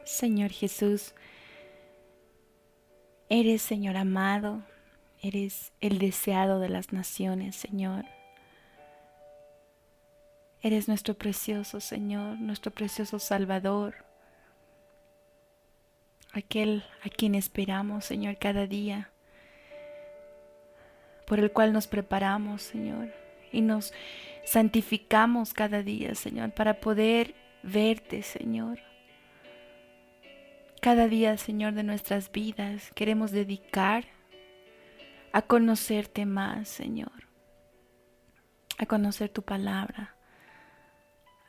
Señor Jesús, eres Señor amado, eres el deseado de las naciones, Señor. Eres nuestro precioso Señor, nuestro precioso Salvador, aquel a quien esperamos, Señor, cada día, por el cual nos preparamos, Señor, y nos santificamos cada día, Señor, para poder verte, Señor. Cada día, Señor, de nuestras vidas queremos dedicar a conocerte más, Señor, a conocer tu palabra,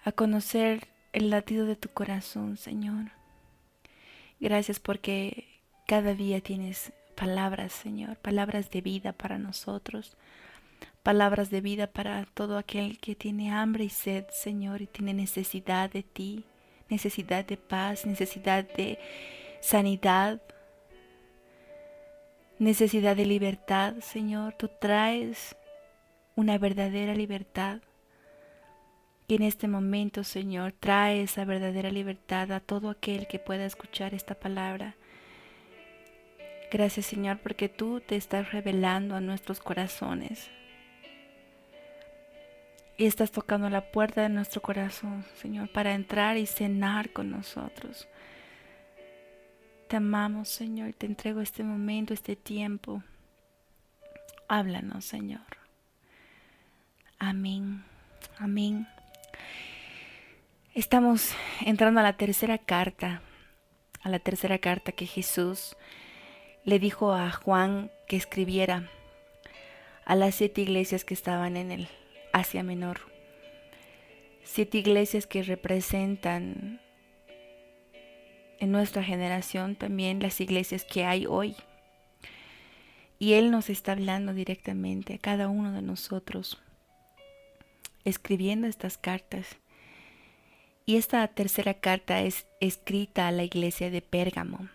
a conocer el latido de tu corazón, Señor. Gracias porque cada día tienes palabras, Señor, palabras de vida para nosotros, palabras de vida para todo aquel que tiene hambre y sed, Señor, y tiene necesidad de ti, necesidad de paz, necesidad de sanidad, necesidad de libertad, Señor. Tú traes una verdadera libertad. Y en este momento, Señor, trae esa verdadera libertad a todo aquel que pueda escuchar esta palabra. Gracias, Señor, porque tú te estás revelando a nuestros corazones. Y estás tocando la puerta de nuestro corazón, Señor, para entrar y cenar con nosotros. Te amamos, Señor, te entrego este momento, este tiempo. Háblanos, Señor. Amén. Amén. Estamos entrando a la tercera carta que Jesús le dijo a Juan que escribiera a las 7 iglesias que estaban en el Asia Menor. 7 iglesias que representan en nuestra generación también las iglesias que hay hoy. Y Él nos está hablando directamente a cada uno de nosotros, escribiendo estas cartas. Y esta tercera carta es escrita a la iglesia de Pérgamo.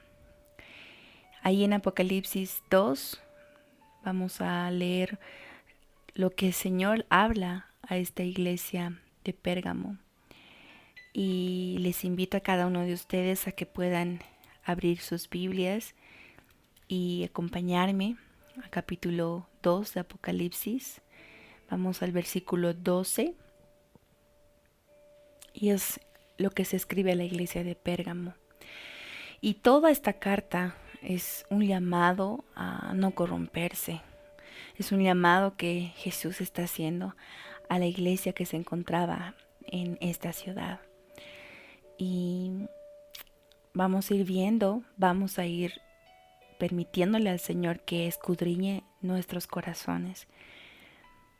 Ahí en Apocalipsis 2 vamos a leer lo que el Señor habla a esta iglesia de Pérgamo. Y les invito a cada uno de ustedes a que puedan abrir sus Biblias y acompañarme al capítulo 2 de Apocalipsis. Vamos al versículo 12. Y es lo que se escribe a la iglesia de Pérgamo. Y toda esta carta es un llamado a no corromperse. Es un llamado que Jesús está haciendo a la iglesia que se encontraba en esta ciudad. Y vamos a ir viendo, vamos a ir permitiéndole al Señor que escudriñe nuestros corazones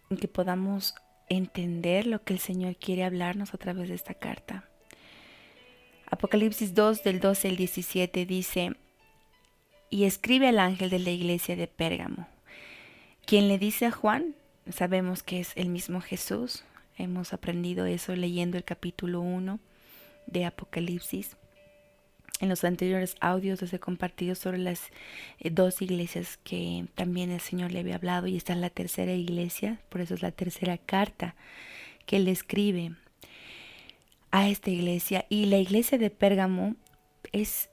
y que podamos entender lo que el Señor quiere hablarnos a través de esta carta. Apocalipsis 2 del 12 al 17 dice: y escribe al ángel de la iglesia de Pérgamo. Quien le dice a Juan, sabemos que es el mismo Jesús. Hemos aprendido eso leyendo el capítulo 1 de Apocalipsis. En los anteriores audios les he compartido sobre las 2 iglesias que también el Señor le había hablado, y esta es la tercera iglesia, por eso es la tercera carta que él escribe a esta iglesia. Y la iglesia de Pérgamo es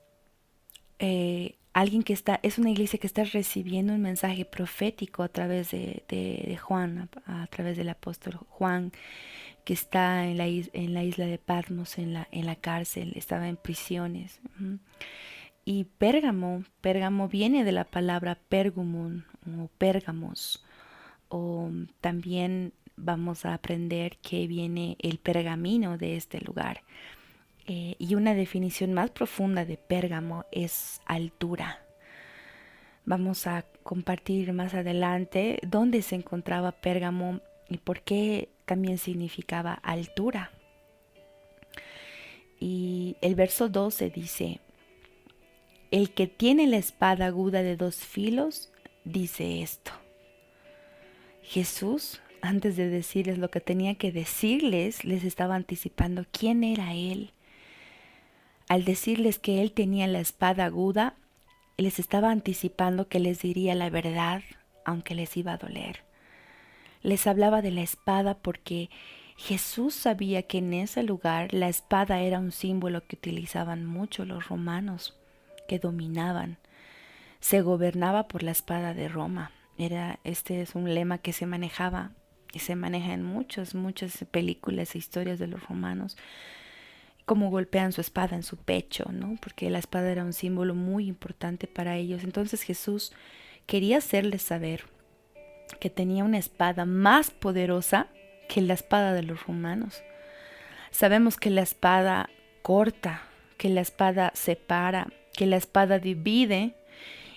es una iglesia que está recibiendo un mensaje profético a través de Juan, a través del apóstol Juan, que está en la isla de Patmos, en la cárcel, estaba en prisiones. Y Pérgamo viene de la palabra pergamum o pérgamos, o también vamos a aprender que viene el pergamino de este lugar. Y una definición más profunda de Pérgamo es altura. Vamos a compartir más adelante dónde se encontraba Pérgamo y por qué también significaba altura. Y el verso 12 dice: el que tiene la espada aguda de 2 filos dice esto. Jesús, antes de decirles lo que tenía que decirles, les estaba anticipando quién era Él. Al decirles que Él tenía la espada aguda, les estaba anticipando que les diría la verdad, aunque les iba a doler. Les hablaba de la espada porque Jesús sabía que en ese lugar la espada era un símbolo que utilizaban mucho los romanos, que dominaban. Se gobernaba por la espada de Roma. Este es un lema que se manejaba y se maneja en muchas películas e historias de los romanos, cómo golpean su espada en su pecho, ¿no? Porque la espada era un símbolo muy importante para ellos. Entonces Jesús quería hacerles saber que tenía una espada más poderosa que la espada de los romanos. Sabemos que la espada corta, que la espada separa, que la espada divide,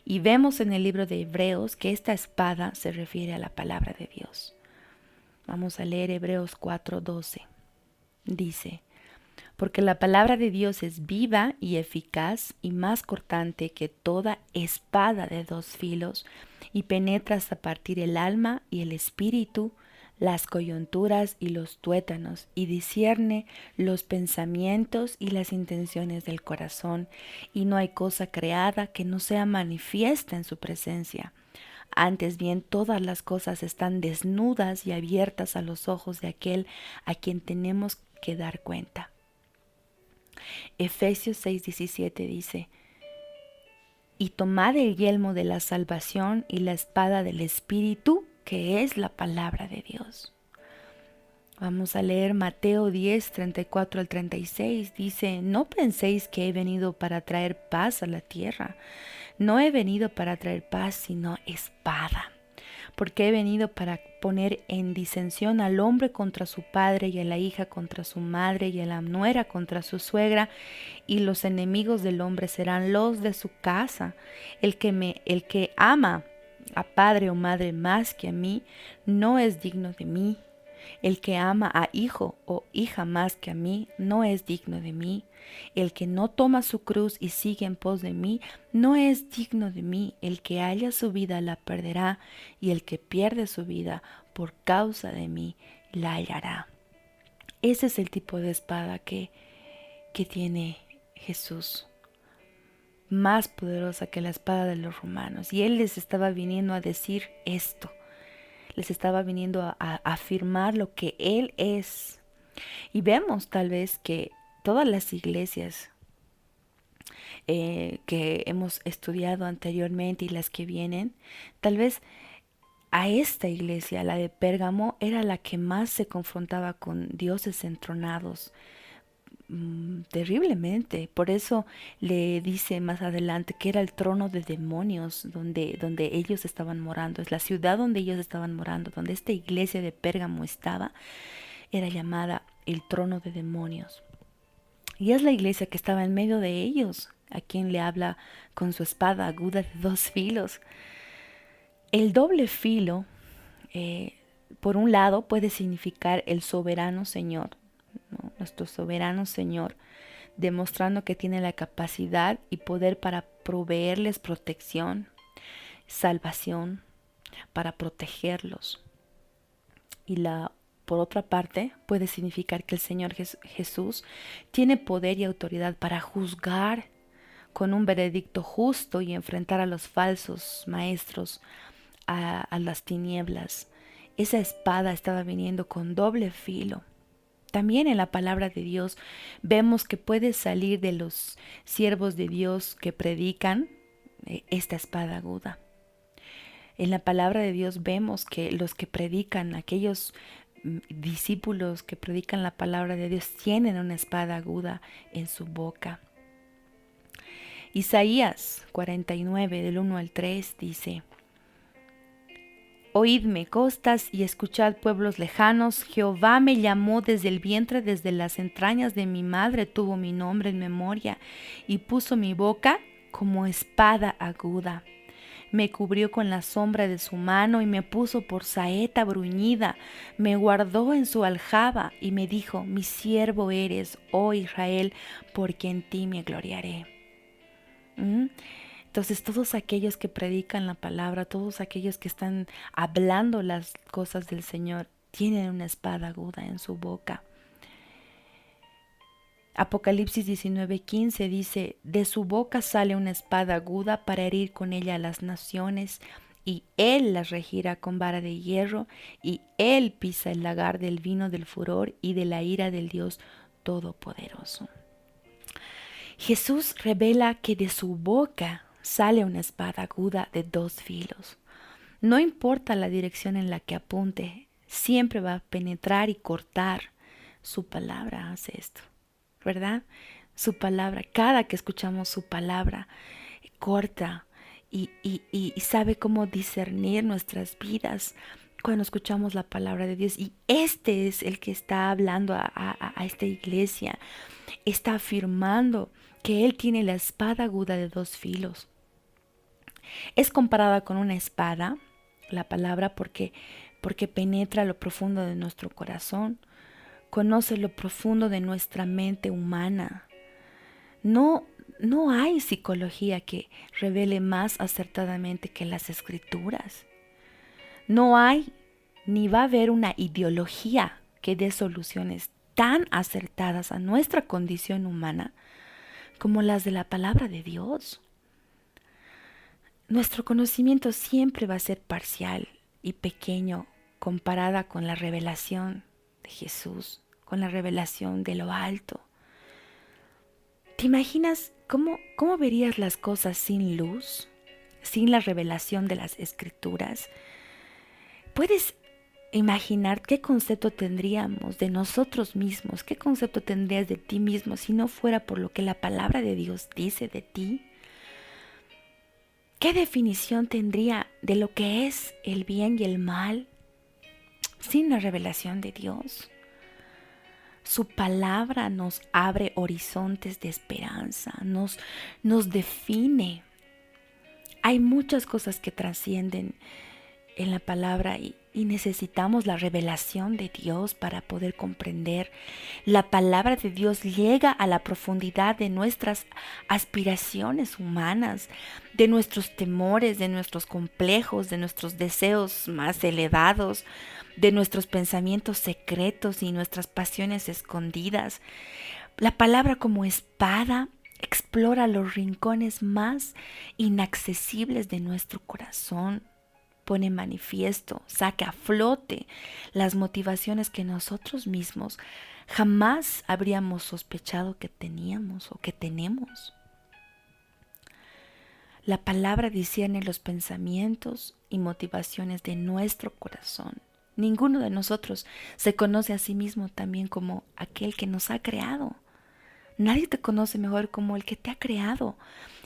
y vemos en el libro de Hebreos que esta espada se refiere a la palabra de Dios. Vamos a leer Hebreos 4:12. Dice: porque la palabra de Dios es viva y eficaz y más cortante que toda espada de dos filos, y penetra hasta partir el alma y el espíritu, las coyunturas y los tuétanos, y discierne los pensamientos y las intenciones del corazón, y no hay cosa creada que no sea manifiesta en su presencia. Antes bien, todas las cosas están desnudas y abiertas a los ojos de aquel a quien tenemos que dar cuenta. Efesios 6:17 dice: y tomad el yelmo de la salvación y la espada del Espíritu, que es la palabra de Dios. Vamos a leer Mateo 10:34 al 36. Dice: no penséis que he venido para traer paz a la tierra. No he venido para traer paz, sino espada. Porque he venido para poner en disensión al hombre contra su padre, y a la hija contra su madre, y a la nuera contra su suegra, y los enemigos del hombre serán los de su casa. El que ama a padre o madre más que a mí, no es digno de mí. El que ama a hijo o hija más que a mí, no es digno de mí. El que no toma su cruz y sigue en pos de mí, no es digno de mí. El que halla su vida la perderá, y el que pierde su vida por causa de mí la hallará. Ese es el tipo de espada que tiene Jesús, más poderosa que la espada de los romanos. Y Él les estaba viniendo a decir esto. Les estaba viniendo a afirmar lo que Él es. Y vemos tal vez que todas las iglesias que hemos estudiado anteriormente y las que vienen, tal vez a esta iglesia, la de Pérgamo, era la que más se confrontaba con dioses entronados, terriblemente. Por eso le dice más adelante que era el trono de demonios donde ellos estaban morando. Es la ciudad donde ellos estaban morando, donde esta iglesia de Pérgamo estaba, era llamada el trono de demonios. Y es la iglesia que estaba en medio de ellos, a quien le habla con su espada aguda de dos filos. El doble filo, por un lado, puede significar el soberano Señor, ¿no? Nuestro soberano Señor, demostrando que tiene la capacidad y poder para proveerles protección, salvación, para protegerlos. Y por otra parte, puede significar que el Señor Jesús tiene poder y autoridad para juzgar con un veredicto justo y enfrentar a los falsos maestros, a las tinieblas. Esa espada estaba viniendo con doble filo. También en la palabra de Dios vemos que puede salir de los siervos de Dios que predican esta espada aguda. En la palabra de Dios vemos que los que predican, aquellos discípulos que predican la palabra de Dios, tienen una espada aguda en su boca. Isaías 49, del 1 al 3 dice: oídme, costas, y escuchad, pueblos lejanos. Jehová me llamó desde el vientre, desde las entrañas de mi madre tuvo mi nombre en memoria, y puso mi boca como espada aguda. Me cubrió con la sombra de su mano, y me puso por saeta bruñida. Me guardó en su aljaba, y me dijo: mi siervo eres, oh Israel, porque en ti me gloriaré. Entonces todos aquellos que predican la palabra, todos aquellos que están hablando las cosas del Señor, tienen una espada aguda en su boca. Apocalipsis 19:15 dice: de su boca sale una espada aguda para herir con ella a las naciones, y él las regirá con vara de hierro, y él pisa el lagar del vino del furor y de la ira del Dios Todopoderoso. Jesús revela que de su boca sale una espada aguda de 2 filos. No importa la dirección en la que apunte, siempre va a penetrar y cortar. Su palabra hace esto, ¿verdad? Su palabra, cada que escuchamos su palabra, corta y sabe cómo discernir nuestras vidas cuando escuchamos la palabra de Dios. Y este es el que está hablando a esta iglesia, está afirmando que Él tiene la espada aguda de 2 filos. Es comparada con una espada, la palabra, porque penetra lo profundo de nuestro corazón, conoce lo profundo de nuestra mente humana. No hay psicología que revele más acertadamente que las escrituras. No hay ni va a haber una ideología que dé soluciones tan acertadas a nuestra condición humana como las de la palabra de Dios. Nuestro conocimiento siempre va a ser parcial y pequeño comparada con la revelación de Jesús, con la revelación de lo alto. ¿Te imaginas cómo verías las cosas sin luz, sin la revelación de las escrituras? ¿Puedes imaginar qué concepto tendríamos de nosotros mismos? ¿Qué concepto tendrías de ti mismo si no fuera por lo que la palabra de Dios dice de ti? ¿Qué definición tendría de lo que es el bien y el mal sin la revelación de Dios? Su palabra nos abre horizontes de esperanza, nos define. Hay muchas cosas que trascienden en la palabra y necesitamos la revelación de Dios para poder comprender. La palabra de Dios llega a la profundidad de nuestras aspiraciones humanas, de nuestros temores, de nuestros complejos, de nuestros deseos más elevados, de nuestros pensamientos secretos y nuestras pasiones escondidas. La palabra como espada explora los rincones más inaccesibles de nuestro corazón. Pone en manifiesto, saca a flote las motivaciones que nosotros mismos jamás habríamos sospechado que teníamos o que tenemos. La palabra discierne los pensamientos y motivaciones de nuestro corazón. Ninguno de nosotros se conoce a sí mismo también como aquel que nos ha creado. Nadie te conoce mejor como el que te ha creado.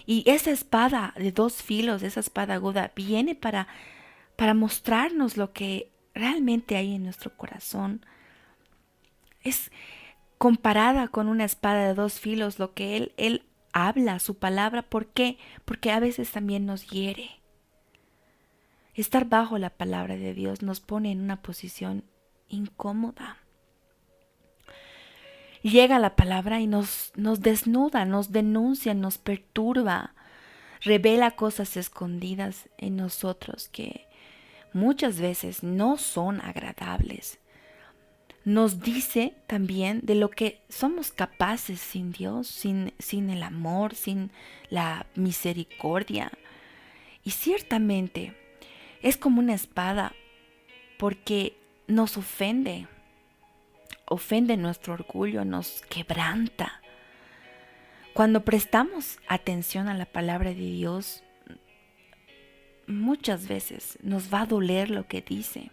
Y esa espada de 2 filos, esa espada aguda, viene para mostrarnos lo que realmente hay en nuestro corazón. Es comparada con una espada de 2 filos lo que Él habla, su palabra. ¿Por qué? Porque a veces también nos hiere. Estar bajo la palabra de Dios nos pone en una posición incómoda. Llega la palabra y nos desnuda, nos denuncia, nos perturba, revela cosas escondidas en nosotros que muchas veces no son agradables. Nos dice también de lo que somos capaces sin Dios, sin el amor, sin la misericordia. Y ciertamente es como una espada porque nos ofende nuestro orgullo, nos quebranta. Cuando prestamos atención a la palabra de Dios, muchas veces nos va a doler lo que dice.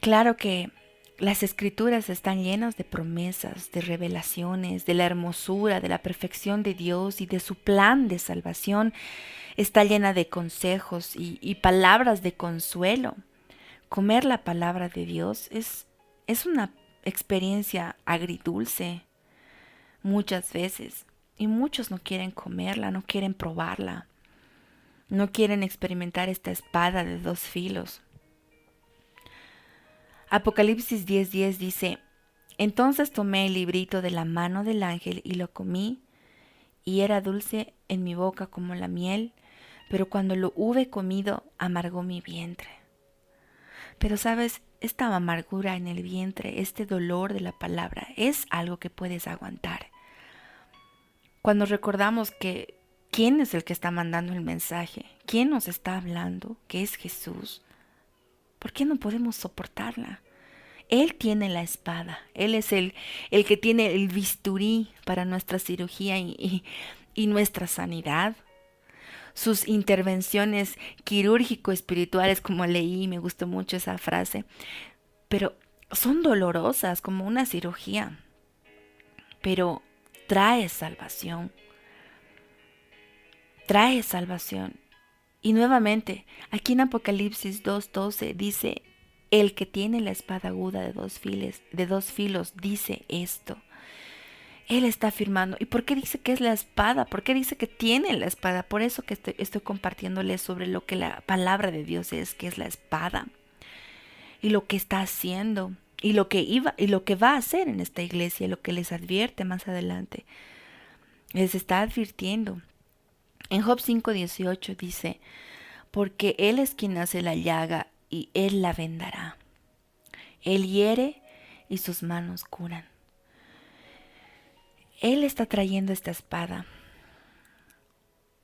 Claro que las escrituras están llenas de promesas, de revelaciones, de la hermosura, de la perfección de Dios y de su plan de salvación. Está llena de consejos y palabras de consuelo. Comer la palabra de Dios es una experiencia agridulce muchas veces. Y muchos no quieren comerla, no quieren probarla. No quieren experimentar esta espada de 2 filos. Apocalipsis 10:10 dice: Entonces tomé el librito de la mano del ángel y lo comí, y era dulce en mi boca como la miel, pero cuando lo hube comido, amargó mi vientre. Pero sabes, esta amargura en el vientre, este dolor de la palabra, es algo que puedes aguantar. Cuando recordamos que ¿Quién es el que está mandando el mensaje? ¿Quién nos está hablando? ¿Que es Jesús? ¿Por qué no podemos soportarla? Él tiene la espada, Él es el que tiene el bisturí para nuestra cirugía y nuestra sanidad. Sus intervenciones quirúrgico-espirituales, como leí, me gustó mucho esa frase, pero son dolorosas como una cirugía, pero trae salvación, trae salvación. Y nuevamente, aquí en Apocalipsis 2:12 dice, el que tiene la espada aguda de dos filos dice esto. Él está afirmando. ¿Y por qué dice que es la espada? ¿Por qué dice que tiene la espada? Por eso que estoy compartiéndoles sobre lo que la palabra de Dios es, que es la espada. Y lo que está haciendo. Y lo que va a hacer en esta iglesia. Lo que les advierte más adelante. Les está advirtiendo. En Job 5:18 dice, porque Él es quien hace la llaga y Él la vendará. Él hiere y sus manos curan. Él está trayendo esta espada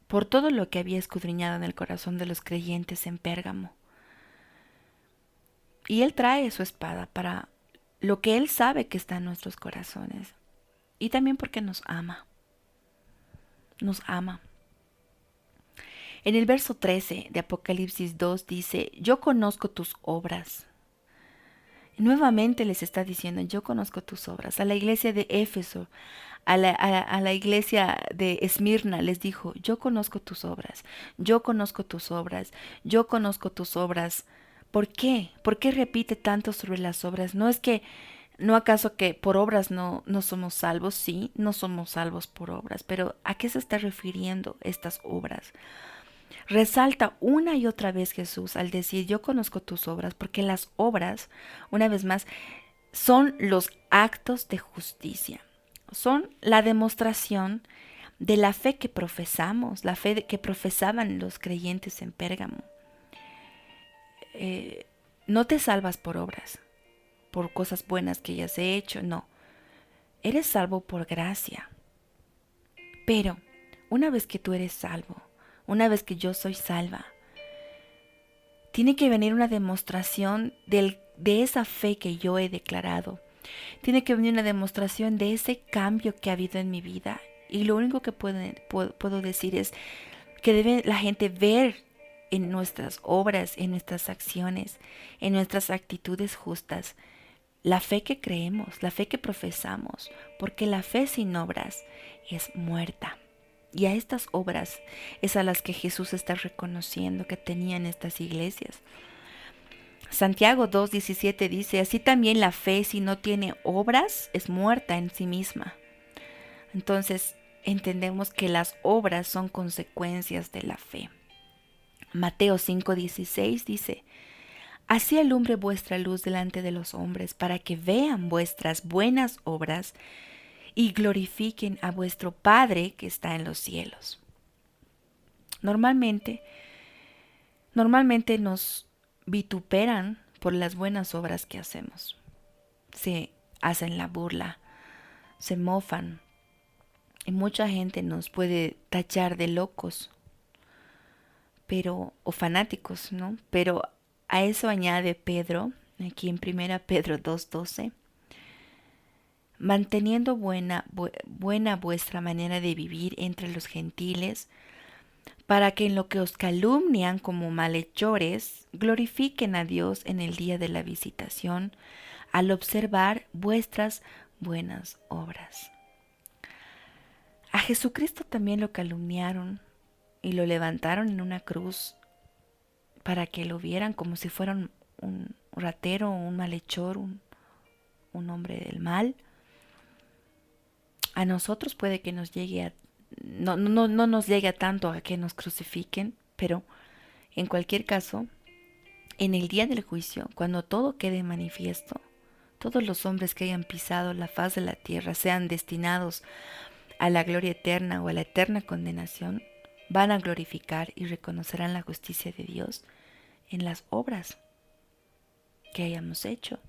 por todo lo que había escudriñado en el corazón de los creyentes en Pérgamo. Y Él trae su espada para lo que Él sabe que está en nuestros corazones. Y también porque nos ama. Nos ama. En el verso 13 de Apocalipsis 2 dice, yo conozco tus obras. Nuevamente les está diciendo, yo conozco tus obras. A la iglesia de Éfeso, a la iglesia de Esmirna les dijo, yo conozco tus obras, yo conozco tus obras, yo conozco tus obras. ¿Por qué? ¿Por qué repite tanto sobre las obras? ¿No acaso que por obras no somos salvos? Sí, no somos salvos por obras, pero ¿a qué se está refiriendo estas obras? Resalta una y otra vez Jesús al decir, yo conozco tus obras, porque las obras, una vez más, son los actos de justicia. Son la demostración de la fe que profesamos, la fe que profesaban los creyentes en Pérgamo. No te salvas por obras, por cosas buenas que hayas hecho, no. Eres salvo por gracia. Pero una vez que tú eres salvo, una vez que yo soy salva, tiene que venir una demostración de esa fe que yo he declarado. Tiene que venir una demostración de ese cambio que ha habido en mi vida. Y lo único que puedo decir es que debe la gente ver en nuestras obras, en nuestras acciones, en nuestras actitudes justas, la fe que creemos, la fe que profesamos, porque la fe sin obras es muerta. Y a estas obras es a las que Jesús está reconociendo que tenían estas iglesias. Santiago 2:17 dice, así también la fe si no tiene obras es muerta en sí misma. Entonces entendemos que las obras son consecuencias de la fe. Mateo 5:16 dice, así alumbre vuestra luz delante de los hombres para que vean vuestras buenas obras y glorifiquen a vuestro Padre que está en los cielos. Normalmente nos vituperan por las buenas obras que hacemos. Se hacen la burla, se mofan y mucha gente nos puede tachar de locos, o fanáticos, ¿no? Pero a eso añade Pedro, aquí en 1 Pedro 2:12, manteniendo buena vuestra manera de vivir entre los gentiles, para que en lo que os calumnian como malhechores, glorifiquen a Dios en el día de la visitación, al observar vuestras buenas obras. A Jesucristo también lo calumniaron y lo levantaron en una cruz para que lo vieran como si fuera un ratero, un malhechor, un hombre del mal. A nosotros puede que nos llegue no nos llegue a tanto a que nos crucifiquen, pero en cualquier caso, en el día del juicio, cuando todo quede manifiesto, todos los hombres que hayan pisado la faz de la tierra, sean destinados a la gloria eterna o a la eterna condenación, van a glorificar y reconocerán la justicia de Dios en las obras que hayamos hecho.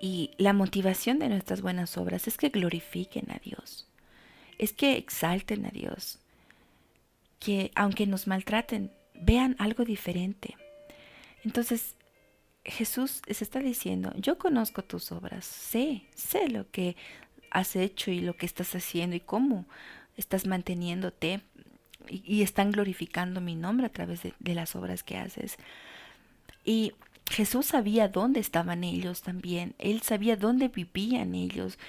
Y la motivación de nuestras buenas obras es que glorifiquen a Dios. es que exalten a Dios, que aunque nos maltraten, vean algo diferente. Entonces, Jesús se está diciendo, yo conozco tus obras, sé lo que has hecho y lo que estás haciendo y cómo estás manteniéndote y están glorificando mi nombre a través de las obras que haces. Y Jesús sabía dónde estaban ellos también, él sabía dónde vivían ellos,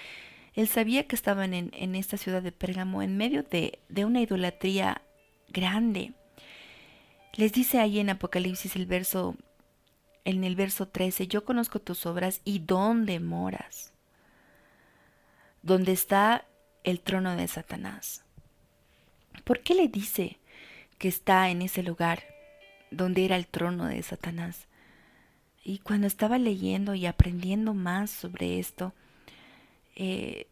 él sabía que estaban en esta ciudad de Pérgamo en medio de una idolatría grande. Les dice ahí en Apocalipsis en el verso 13, yo conozco tus obras y dónde moras, donde está el trono de Satanás. ¿Por qué le dice que está en ese lugar donde era el trono de Satanás? Y cuando estaba leyendo y aprendiendo más sobre esto, eh,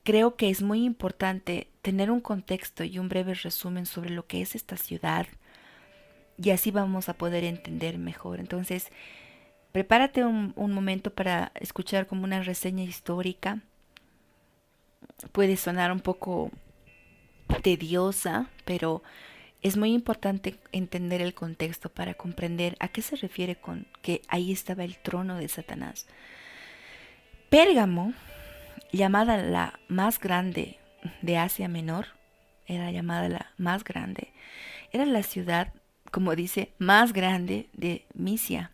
creo que es muy importante tener un contexto y un breve resumen sobre lo que es esta ciudad, y así vamos a poder entender mejor. Entonces, prepárate un momento para escuchar como una reseña histórica. Puede sonar un poco tediosa, pero es muy importante entender el contexto para comprender a qué se refiere con que ahí estaba el trono de Satanás. Pérgamo, llamada la más grande de Asia Menor, era llamada la más grande, era la ciudad, como dice, más grande de Misia,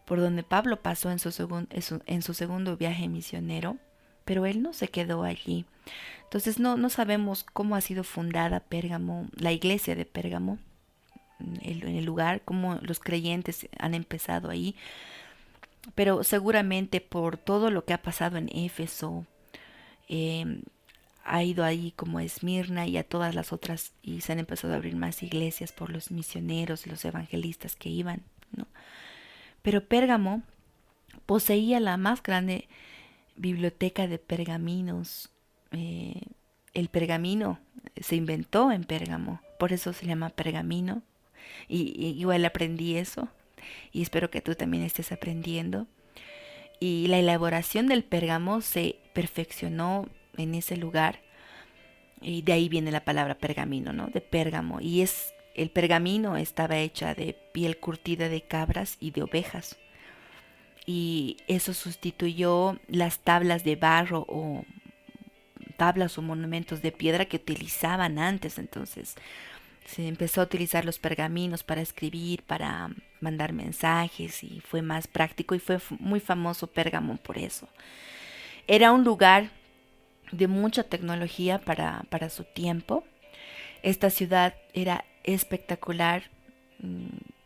por donde Pablo pasó en su segundo viaje misionero, pero él no se quedó allí. Entonces no sabemos cómo ha sido fundada Pérgamo, la iglesia de Pérgamo, en el lugar, cómo los creyentes han empezado ahí, pero seguramente por todo lo que ha pasado en Éfeso, eh, ha ido ahí como a Esmirna y a todas las otras, y se han empezado a abrir más iglesias por los misioneros, los evangelistas que iban, ¿no? Pero Pérgamo poseía la más grande biblioteca de pergaminos. El pergamino se inventó en Pérgamo, por eso se llama pergamino. Y igual aprendí eso y espero que tú también estés aprendiendo. Y la elaboración del pérgamo se perfeccionó en ese lugar, y de ahí viene la palabra pergamino, ¿no? De Pérgamo. Y el pergamino estaba hecha de piel curtida de cabras y de ovejas. Y eso sustituyó las tablas de barro o tablas o monumentos de piedra que utilizaban antes. Entonces se empezó a utilizar los pergaminos para escribir, para mandar mensajes, y fue más práctico y fue muy famoso Pérgamo por eso. Era un lugar de mucha tecnología para su tiempo. Esta ciudad era espectacular,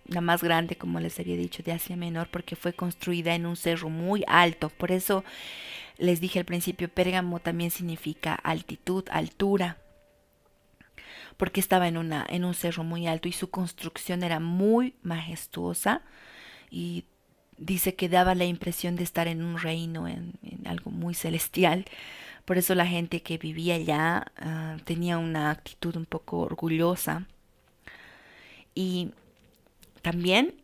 la más grande, como les había dicho, de Asia Menor, porque fue construida en un cerro muy alto. Por eso les dije al principio, Pérgamo también significa altitud, altura, porque estaba en un cerro muy alto y su construcción era muy majestuosa, y dice que daba la impresión de estar en un reino, en algo muy celestial. Por eso la gente que vivía allá tenía una actitud un poco orgullosa. Y también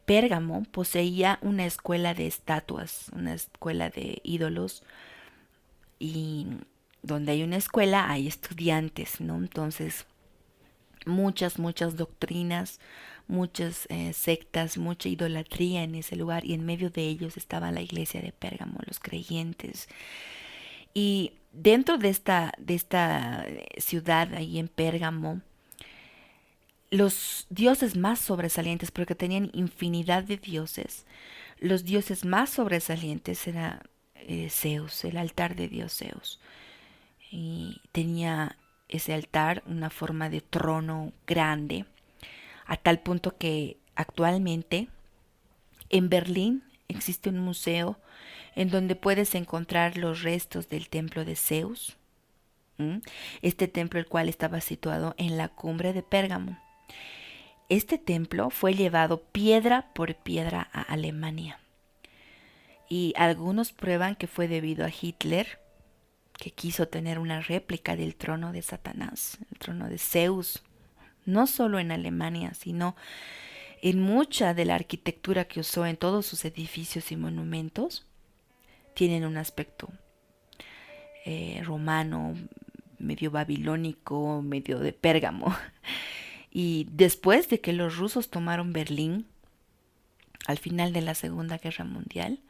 Pérgamo poseía una escuela de estatuas, una escuela de ídolos, y donde hay una escuela hay estudiantes, ¿no? Entonces, muchas doctrinas, muchas sectas, mucha idolatría en ese lugar, y en medio de ellos estaba la iglesia de Pérgamo, los creyentes. Y dentro de esta ciudad, ahí en Pérgamo, los dioses más sobresalientes, porque tenían infinidad de dioses, los dioses más sobresalientes era Zeus, el altar de dios Zeus. Y tenía ese altar una forma de trono grande, a tal punto que actualmente en Berlín existe un museo en donde puedes encontrar los restos del templo de Zeus. Este templo, el cual estaba situado en la cumbre de Pérgamo. Este templo fue llevado piedra por piedra a Alemania. Y algunos prueban que fue debido a Hitler, que quiso tener una réplica del trono de Satanás, el trono de Zeus, no solo en Alemania, sino en mucha de la arquitectura que usó en todos sus edificios y monumentos. Tienen un aspecto romano, medio babilónico, medio de Pérgamo. Y después de que los rusos tomaron Berlín, al final de la Segunda Guerra Mundial,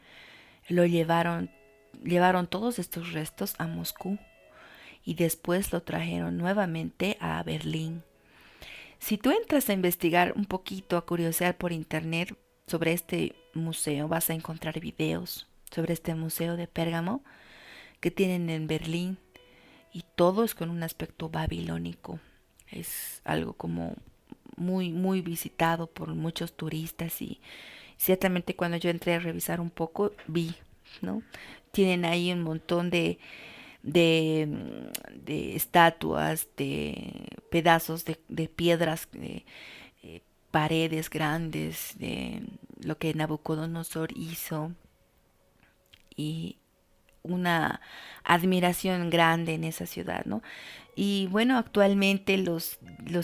lo llevaron todos estos restos a Moscú y después lo trajeron nuevamente a Berlín. Si tú entras a investigar un poquito, a curiosear por internet sobre este museo, vas a encontrar videos sobre este museo de Pérgamo que tienen en Berlín y todo es con un aspecto babilónico. Es algo como muy, muy visitado por muchos turistas y ciertamente cuando yo entré a revisar un poco vi, ¿no? Tienen ahí un montón de estatuas, de pedazos de piedras, de paredes grandes, de lo que Nabucodonosor hizo y una admiración grande en esa ciudad, ¿no? Y bueno, actualmente los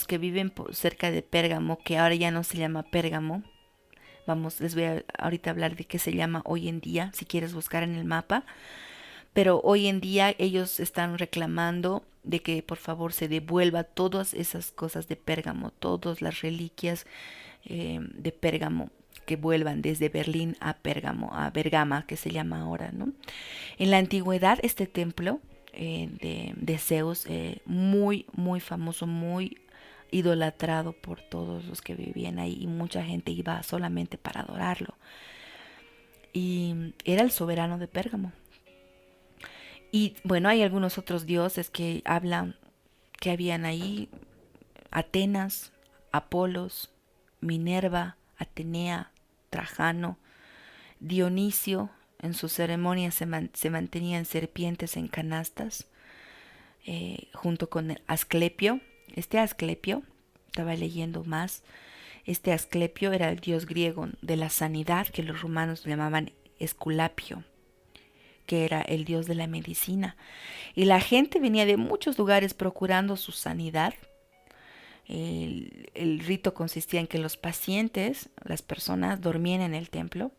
que viven cerca de Pérgamo, que ahora ya no se llama Pérgamo, vamos, les voy a ahorita hablar de qué se llama hoy en día, si quieres buscar en el mapa, pero hoy en día ellos están reclamando de que por favor se devuelva todas esas cosas de Pérgamo, todas las reliquias de Pérgamo que vuelvan desde Berlín a Pérgamo, a Bergama, que se llama ahora, ¿no? En la antigüedad este templo de Zeus, muy, muy famoso, muy idolatrado por todos los que vivían ahí y mucha gente iba solamente para adorarlo. Y era el soberano de Pérgamo. Y bueno, hay algunos otros dioses que hablan que habían ahí: Atenas, Apolos, Minerva, Atenea, Trajano, Dionisio. En sus ceremonias se mantenían serpientes en canastas, junto con Asclepio. Este Asclepio, estaba leyendo más, este Asclepio era el dios griego de la sanidad, que los romanos llamaban Esculapio, que era el dios de la medicina. Y la gente venía de muchos lugares procurando su sanidad. El rito consistía en que los pacientes, las personas, dormían en el templo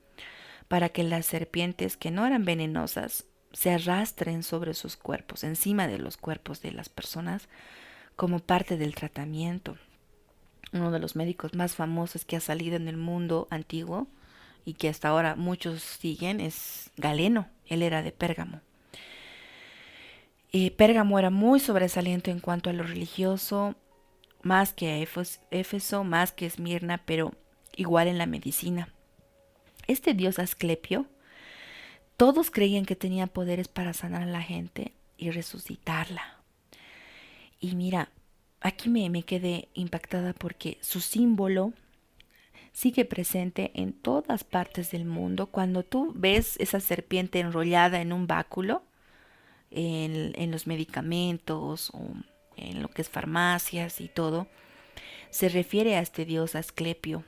para que las serpientes, que no eran venenosas, se arrastren sobre sus cuerpos, encima de los cuerpos de las personas, como parte del tratamiento. Uno de los médicos más famosos que ha salido en el mundo antiguo y que hasta ahora muchos siguen es Galeno. Él era de Pérgamo. Pérgamo era muy sobresaliente en cuanto a lo religioso, más que Éfeso, más que Esmirna, pero igual en la medicina. Este dios Asclepio, todos creían que tenía poderes para sanar a la gente y resucitarla. Y mira, aquí me quedé impactada porque su símbolo sigue presente en todas partes del mundo. Cuando tú ves esa serpiente enrollada en un báculo, en los medicamentos o en lo que es farmacias y todo, se refiere a este dios Asclepio.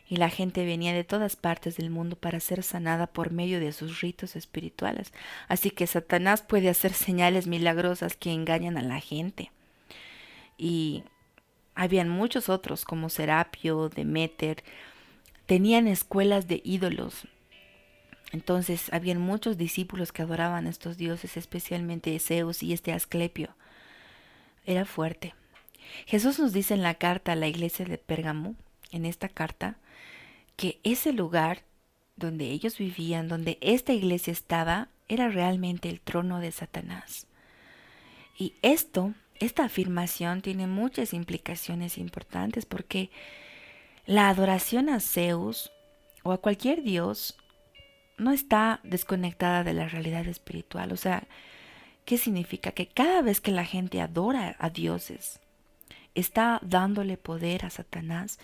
Y la gente venía de todas partes del mundo para ser sanada por medio de sus ritos espirituales. Así que Satanás puede hacer señales milagrosas que engañan a la gente. Y habían muchos otros como Serapio, Demeter, tenían escuelas de ídolos. Entonces habían muchos discípulos que adoraban a estos dioses, especialmente Zeus y este Asclepio. Era fuerte. Jesús nos dice en la carta a la iglesia de Pérgamo, en esta carta, que ese lugar donde ellos vivían, donde esta iglesia estaba, era realmente el trono de Satanás. Y esta afirmación tiene muchas implicaciones importantes porque la adoración a Zeus o a cualquier dios no está desconectada de la realidad espiritual. O sea, ¿qué significa? Que cada vez que la gente adora a dioses, está dándole poder a Satanás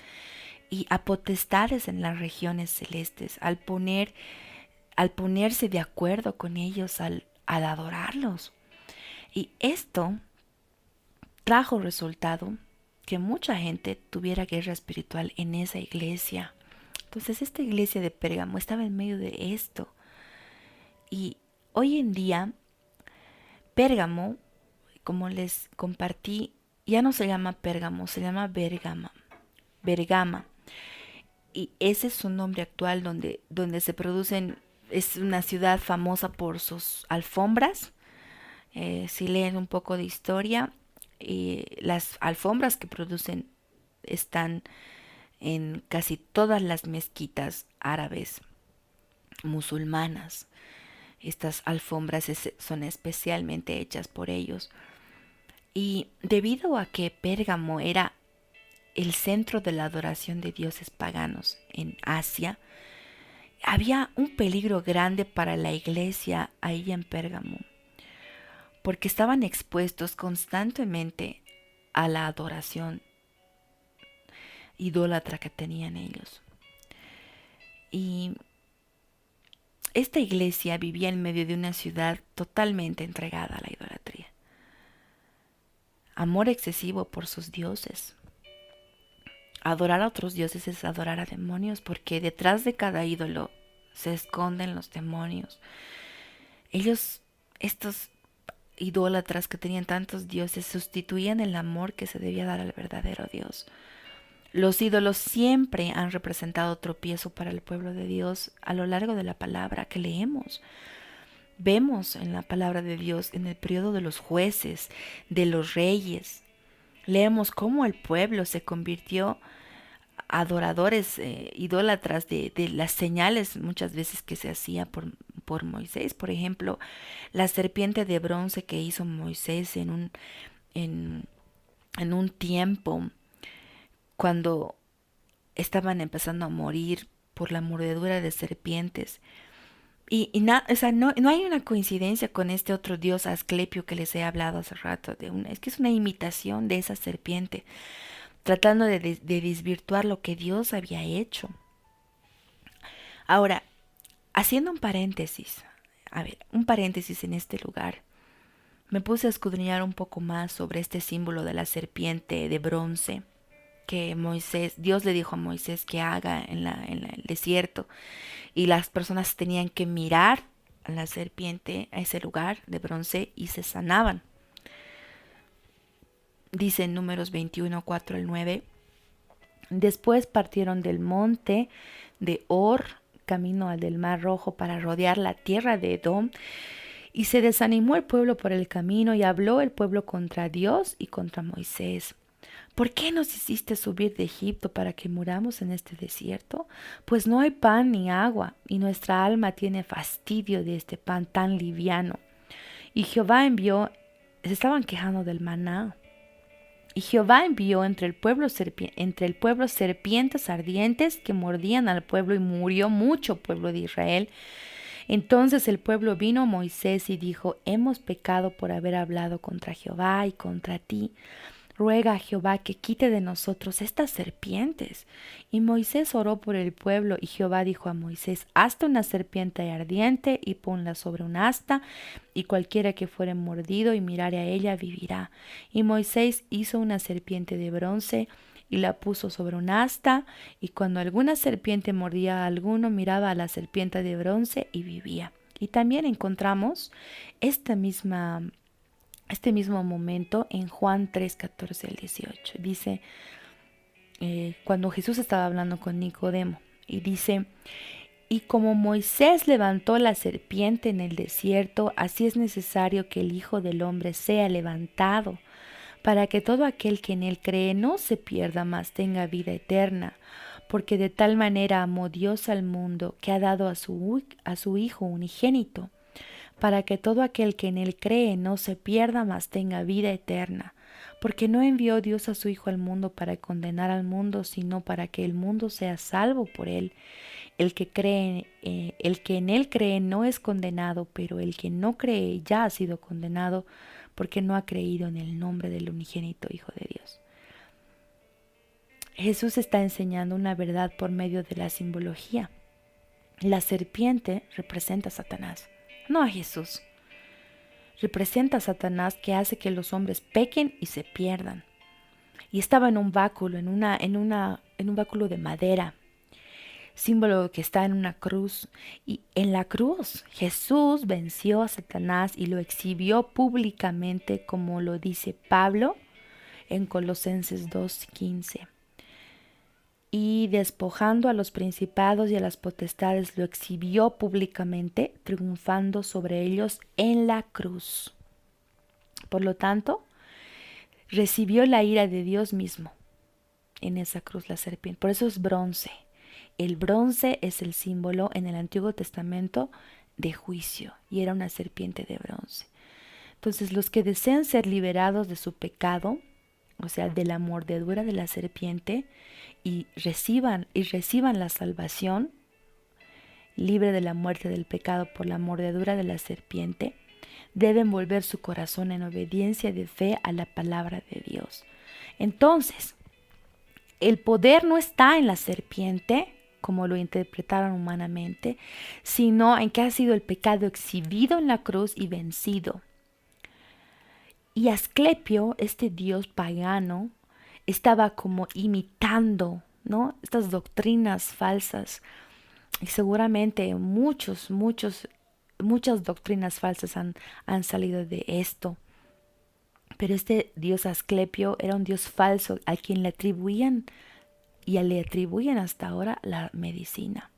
y a potestades en las regiones celestes al ponerse de acuerdo con ellos, al adorarlos. Y esto trajo resultado que mucha gente tuviera guerra espiritual en esa iglesia. Entonces esta iglesia de Pérgamo estaba en medio de esto. Y hoy en día, Pérgamo, como les compartí, ya no se llama Pérgamo, se llama Bergama. Bergama. Y ese es su nombre actual donde se producen, es una ciudad famosa por sus alfombras Si leen un poco de historia, las alfombras que producen están en casi todas las mezquitas árabes, musulmanas. Estas alfombras son especialmente hechas por ellos. Y debido a que Pérgamo era el centro de la adoración de dioses paganos en Asia, había un peligro grande para la iglesia ahí en Pérgamo, porque estaban expuestos constantemente a la adoración idólatra que tenían ellos. Y esta iglesia vivía en medio de una ciudad totalmente entregada a la idolatría. Amor excesivo por sus dioses. Adorar a otros dioses es adorar a demonios, porque detrás de cada ídolo se esconden los demonios. Ellos, estos idólatras que tenían tantos dioses, sustituían el amor que se debía dar al verdadero Dios. Los ídolos siempre han representado tropiezo para el pueblo de Dios a lo largo de la palabra que leemos. Vemos en la palabra de Dios, en el periodo de los jueces, de los reyes, leemos cómo el pueblo se convirtió adoradores, idólatras de las señales muchas veces que se hacía por Moisés. Por ejemplo, la serpiente de bronce que hizo Moisés en, en un tiempo cuando estaban empezando a morir por la mordedura de serpientes. O sea, no hay una coincidencia con este otro dios Asclepio que les he hablado hace rato. Es que es una imitación de esa serpiente, tratando de desvirtuar lo que Dios había hecho. Ahora, haciendo un paréntesis, a ver, un paréntesis en este lugar, me puse a escudriñar un poco más sobre este símbolo de la serpiente de bronce que Dios le dijo a Moisés que haga en el desierto, y las personas tenían que mirar a la serpiente, a ese lugar de bronce, y se sanaban. Dice en Números 21, 4 al 9. Después partieron del monte de Hor, camino al del Mar Rojo, para rodear la tierra de Edom. Y se desanimó el pueblo por el camino, y habló el pueblo contra Dios y contra Moisés. ¿Por qué nos hiciste subir de Egipto para que muramos en este desierto? Pues no hay pan ni agua, y nuestra alma tiene fastidio de este pan tan liviano. Y Jehová envió, se estaban quejando del maná. Y Jehová envió entre el pueblo serpientes ardientes que mordían al pueblo, y murió mucho pueblo de Israel. Entonces el pueblo vino a Moisés y dijo: hemos pecado por haber hablado contra Jehová y contra ti. Ruega a Jehová que quite de nosotros estas serpientes. Y Moisés oró por el pueblo, y Jehová dijo a Moisés: hazte una serpiente ardiente y ponla sobre un asta, y cualquiera que fuere mordido y mirare a ella vivirá. Y Moisés hizo una serpiente de bronce y la puso sobre un asta, y cuando alguna serpiente mordía a alguno, miraba a la serpiente de bronce y vivía. Y también encontramos este mismo momento en Juan 3, 14 al 18. Dice, cuando Jesús estaba hablando con Nicodemo, y dice: y como Moisés levantó la serpiente en el desierto, así es necesario que el Hijo del Hombre sea levantado, para que todo aquel que en él cree no se pierda, mas tenga vida eterna. Porque de tal manera amó Dios al mundo, que ha dado a su Hijo unigénito, para que todo aquel que en él cree no se pierda, mas tenga vida eterna. Porque no envió Dios a su Hijo al mundo para condenar al mundo, sino para que el mundo sea salvo por él. El que en él cree no es condenado, pero el que no cree ya ha sido condenado, porque no ha creído en el nombre del unigénito Hijo de Dios. Jesús está enseñando una verdad por medio de la simbología. La serpiente representa a Satanás, no a Jesús. Representa a Satanás, que hace que los hombres pequen y se pierdan. Y estaba en un báculo, en un báculo de madera, símbolo que está en una cruz. Y en la cruz Jesús venció a Satanás y lo exhibió públicamente, como lo dice Pablo en Colosenses 2:15. Y despojando a los principados y a las potestades, lo exhibió públicamente, triunfando sobre ellos en la cruz. Por lo tanto, recibió la ira de Dios mismo en esa cruz, la serpiente. Por eso es bronce. El bronce es el símbolo en el Antiguo Testamento de juicio, y era una serpiente de bronce. Entonces, los que desean ser liberados de su pecado, o sea, de la mordedura de la serpiente, y reciban la salvación, libre de la muerte del pecado por la mordedura de la serpiente, deben volver su corazón en obediencia de fe a la palabra de Dios. Entonces, el poder no está en la serpiente, como lo interpretaron humanamente, sino en que ha sido el pecado exhibido en la cruz y vencido. Y Asclepio, este dios pagano, estaba como imitando, ¿no?, estas doctrinas falsas. Y seguramente muchas doctrinas falsas han salido de esto. Pero este dios Asclepio era un dios falso a quien le atribuían hasta ahora la medicina.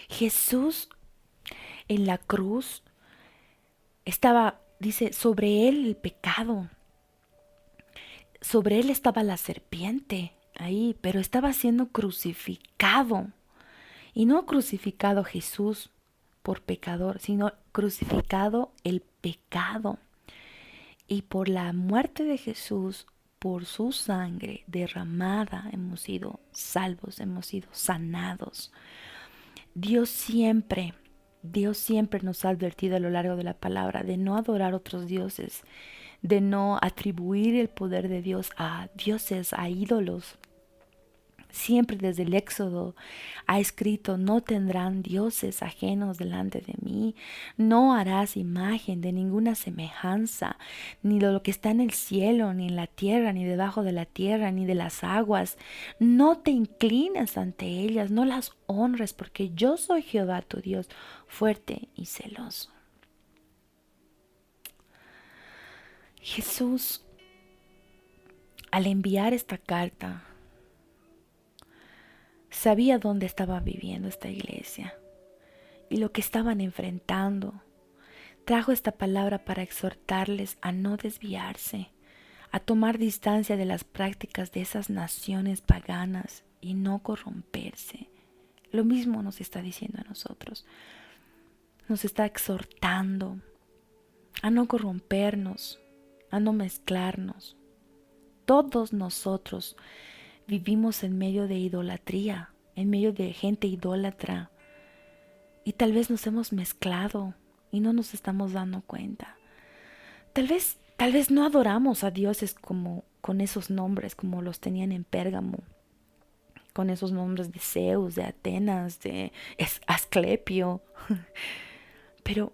Jesús en la cruz estaba, dice, sobre él el pecado. Sobre él estaba la serpiente ahí, pero estaba siendo crucificado. Y no crucificado Jesús por pecador, sino crucificado el pecado. Y por la muerte de Jesús, por su sangre derramada, hemos sido salvos, hemos sido sanados. Dios siempre nos ha advertido a lo largo de la palabra de no adorar otros dioses, de no atribuir el poder de Dios a dioses, a ídolos. Siempre desde el Éxodo ha escrito: no tendrán dioses ajenos delante de mí, no harás imagen de ninguna semejanza, ni de lo que está en el cielo, ni en la tierra, ni debajo de la tierra, ni de las aguas. No te inclines ante ellas, no las honres, porque yo soy Jehová tu Dios, fuerte y celoso. Jesús, al enviar esta carta, sabía dónde estaba viviendo esta iglesia y lo que estaban enfrentando. Trajo esta palabra para exhortarles a no desviarse, a tomar distancia de las prácticas de esas naciones paganas y no corromperse. Lo mismo nos está diciendo a nosotros. Nos está exhortando a no corrompernos, a no mezclarnos. Todos nosotros vivimos en medio de idolatría, en medio de gente idólatra, y tal vez nos hemos mezclado y no nos estamos dando cuenta. Tal vez no adoramos a dioses como con esos nombres como los tenían en Pérgamo, con esos nombres de Zeus, de Atenas, de Asclepio. Pero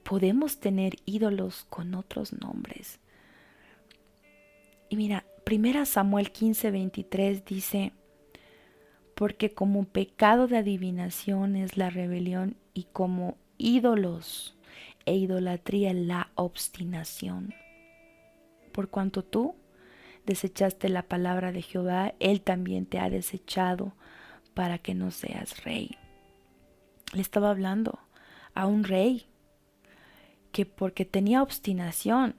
podemos tener ídolos con otros nombres. Y mira, 1 Samuel 15:23 dice: porque como pecado de adivinación es la rebelión, y como ídolos e idolatría la obstinación. Por cuanto tú desechaste la palabra de Jehová, él también te ha desechado para que no seas rey. Le estaba hablando a un rey que porque tenía obstinación,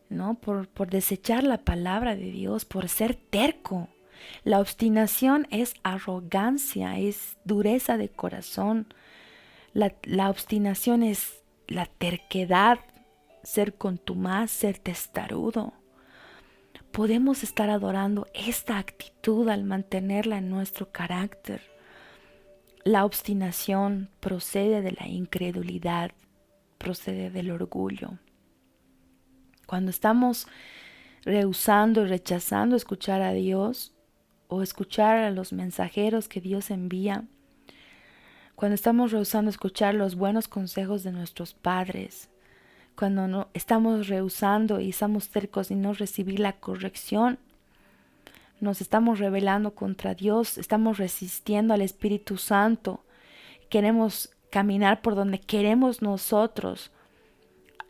¿no?, por desechar la palabra de Dios, por ser terco. La obstinación es arrogancia, es dureza de corazón. La obstinación es la terquedad, ser contumaz, ser testarudo. Podemos estar adorando esta actitud al mantenerla en nuestro carácter. La obstinación procede de la incredulidad, procede del orgullo. Cuando estamos rehusando y rechazando escuchar a Dios o escuchar a los mensajeros que Dios envía, cuando estamos rehusando escuchar los buenos consejos de nuestros padres, cuando no estamos rehusando y estamos tercos y no recibir la corrección, nos estamos rebelando contra Dios, estamos resistiendo al Espíritu Santo, queremos caminar por donde queremos nosotros.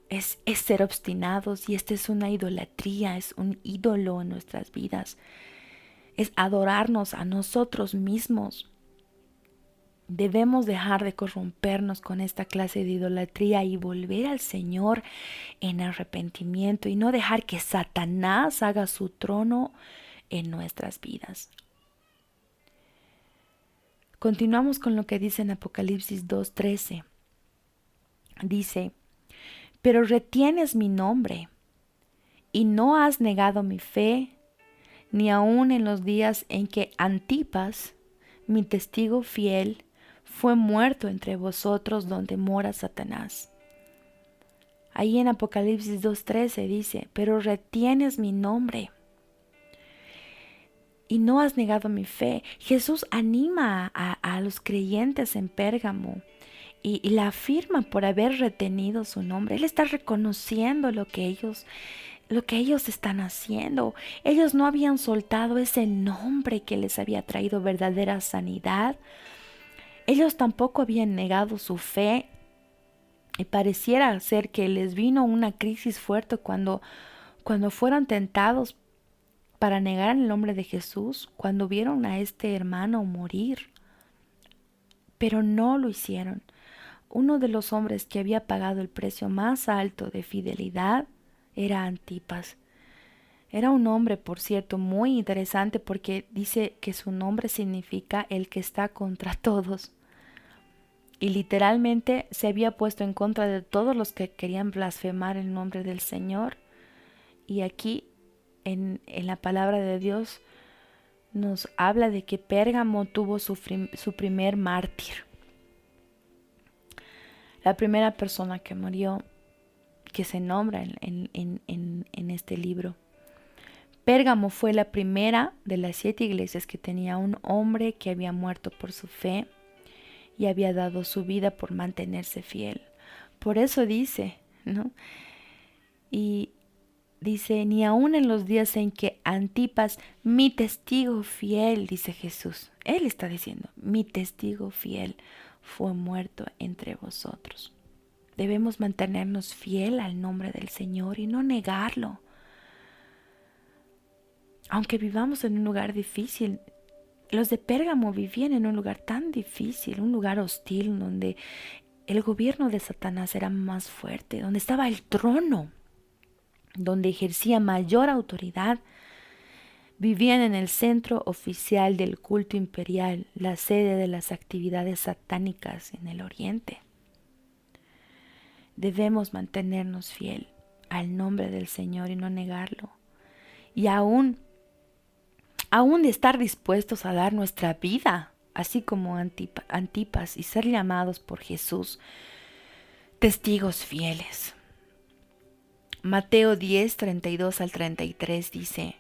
Es ser obstinados, y esta es una idolatría, es un ídolo en nuestras vidas. Es adorarnos a nosotros mismos. Debemos dejar de corrompernos con esta clase de idolatría y volver al Señor en arrepentimiento y no dejar que Satanás haga su trono en nuestras vidas. Continuamos con lo que dice en Apocalipsis 2:13. Dice, pero retienes mi nombre y no has negado mi fe, ni aun en los días en que Antipas, mi testigo fiel, fue muerto entre vosotros donde mora Satanás. Ahí en Apocalipsis 2:13 dice, pero retienes mi nombre y no has negado mi fe. Jesús anima a los creyentes en Pérgamo y la afirma por haber retenido su nombre. Él está reconociendo lo que ellos están haciendo. Ellos no habían soltado ese nombre que les había traído verdadera sanidad. Ellos tampoco habían negado su fe. Y pareciera ser que les vino una crisis fuerte cuando fueron tentados para negar el nombre de Jesús, cuando vieron a este hermano morir. Pero no lo hicieron. Uno de los hombres que había pagado el precio más alto de fidelidad era Antipas. Era un hombre, por cierto, muy interesante porque dice que su nombre significa el que está contra todos. Y literalmente se había puesto en contra de todos los que querían blasfemar el nombre del Señor. Y aquí en la palabra de Dios nos habla de que Pérgamo tuvo su primer mártir. La primera persona que murió, que se nombra en este libro. Pérgamo fue la primera de las 7 iglesias que tenía un hombre que había muerto por su fe y había dado su vida por mantenerse fiel. Por eso dice, ¿no? Y dice, ni aun en los días en que Antipas, mi testigo fiel, dice Jesús. Él está diciendo, mi testigo fiel fue muerto entre vosotros. Debemos mantenernos fiel al nombre del Señor y no negarlo. Aunque vivamos en un lugar difícil, los de Pérgamo vivían en un lugar tan difícil, un lugar hostil donde el gobierno de Satanás era más fuerte, donde estaba el trono, donde ejercía mayor autoridad. Vivían en el centro oficial del culto imperial, la sede de las actividades satánicas en el oriente. Debemos mantenernos fiel al nombre del Señor y no negarlo. Y aún estar dispuestos a dar nuestra vida, así como Antipas, y ser llamados por Jesús testigos fieles. Mateo 10, 32 al 33 dice,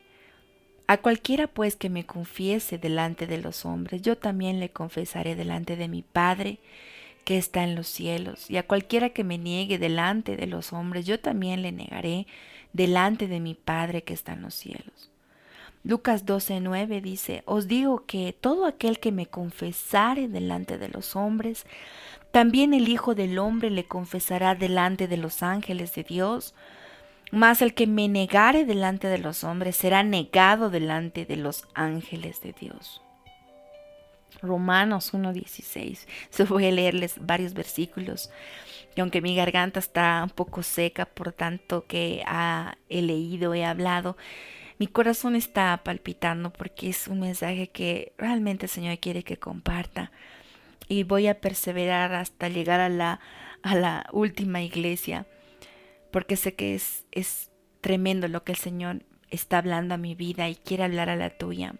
a cualquiera pues que me confiese delante de los hombres, yo también le confesaré delante de mi Padre que está en los cielos. Y a cualquiera que me niegue delante de los hombres, yo también le negaré delante de mi Padre que está en los cielos. Lucas 12:9 dice, os digo que todo aquel que me confesare delante de los hombres, también el Hijo del Hombre le confesará delante de los ángeles de Dios. Mas el que me negare delante de los hombres será negado delante de los ángeles de Dios. Romanos 1:16. Voy a leerles varios versículos. Y aunque mi garganta está un poco seca por tanto que he leído, he hablado, mi corazón está palpitando porque es un mensaje que realmente el Señor quiere que comparta. Y voy a perseverar hasta llegar a la última iglesia, porque sé que es tremendo lo que el Señor está hablando a mi vida y quiere hablar a la tuya.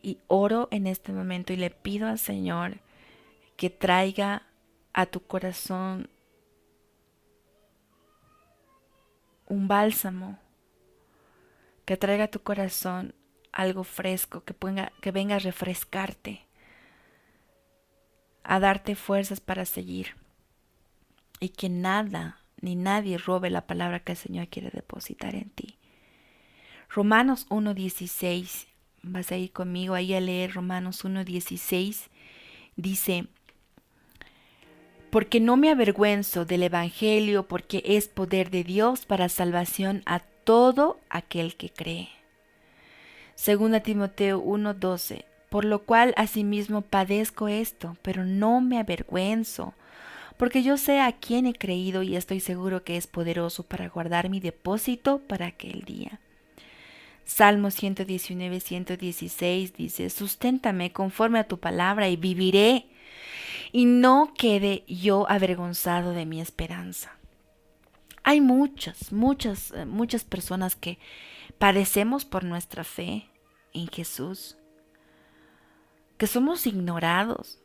Y oro en este momento y le pido al Señor que traiga a tu corazón un bálsamo, que traiga a tu corazón algo fresco, que venga a refrescarte, a darte fuerzas para seguir, y que nada ni nadie robe la palabra que el Señor quiere depositar en ti. Romanos 1:16, vas a ir conmigo ahí a leer Romanos 1:16, dice, porque no me avergüenzo del Evangelio, porque es poder de Dios para salvación a todo aquel que cree. 2 Timoteo 1:12, por lo cual asimismo padezco esto, pero no me avergüenzo, porque yo sé a quién he creído y estoy seguro que es poderoso para guardar mi depósito para aquel día. Salmo 119, 116 dice, susténtame conforme a tu palabra y viviré, y no quede yo avergonzado de mi esperanza. Hay muchas personas que padecemos por nuestra fe en Jesús, que somos ignorados,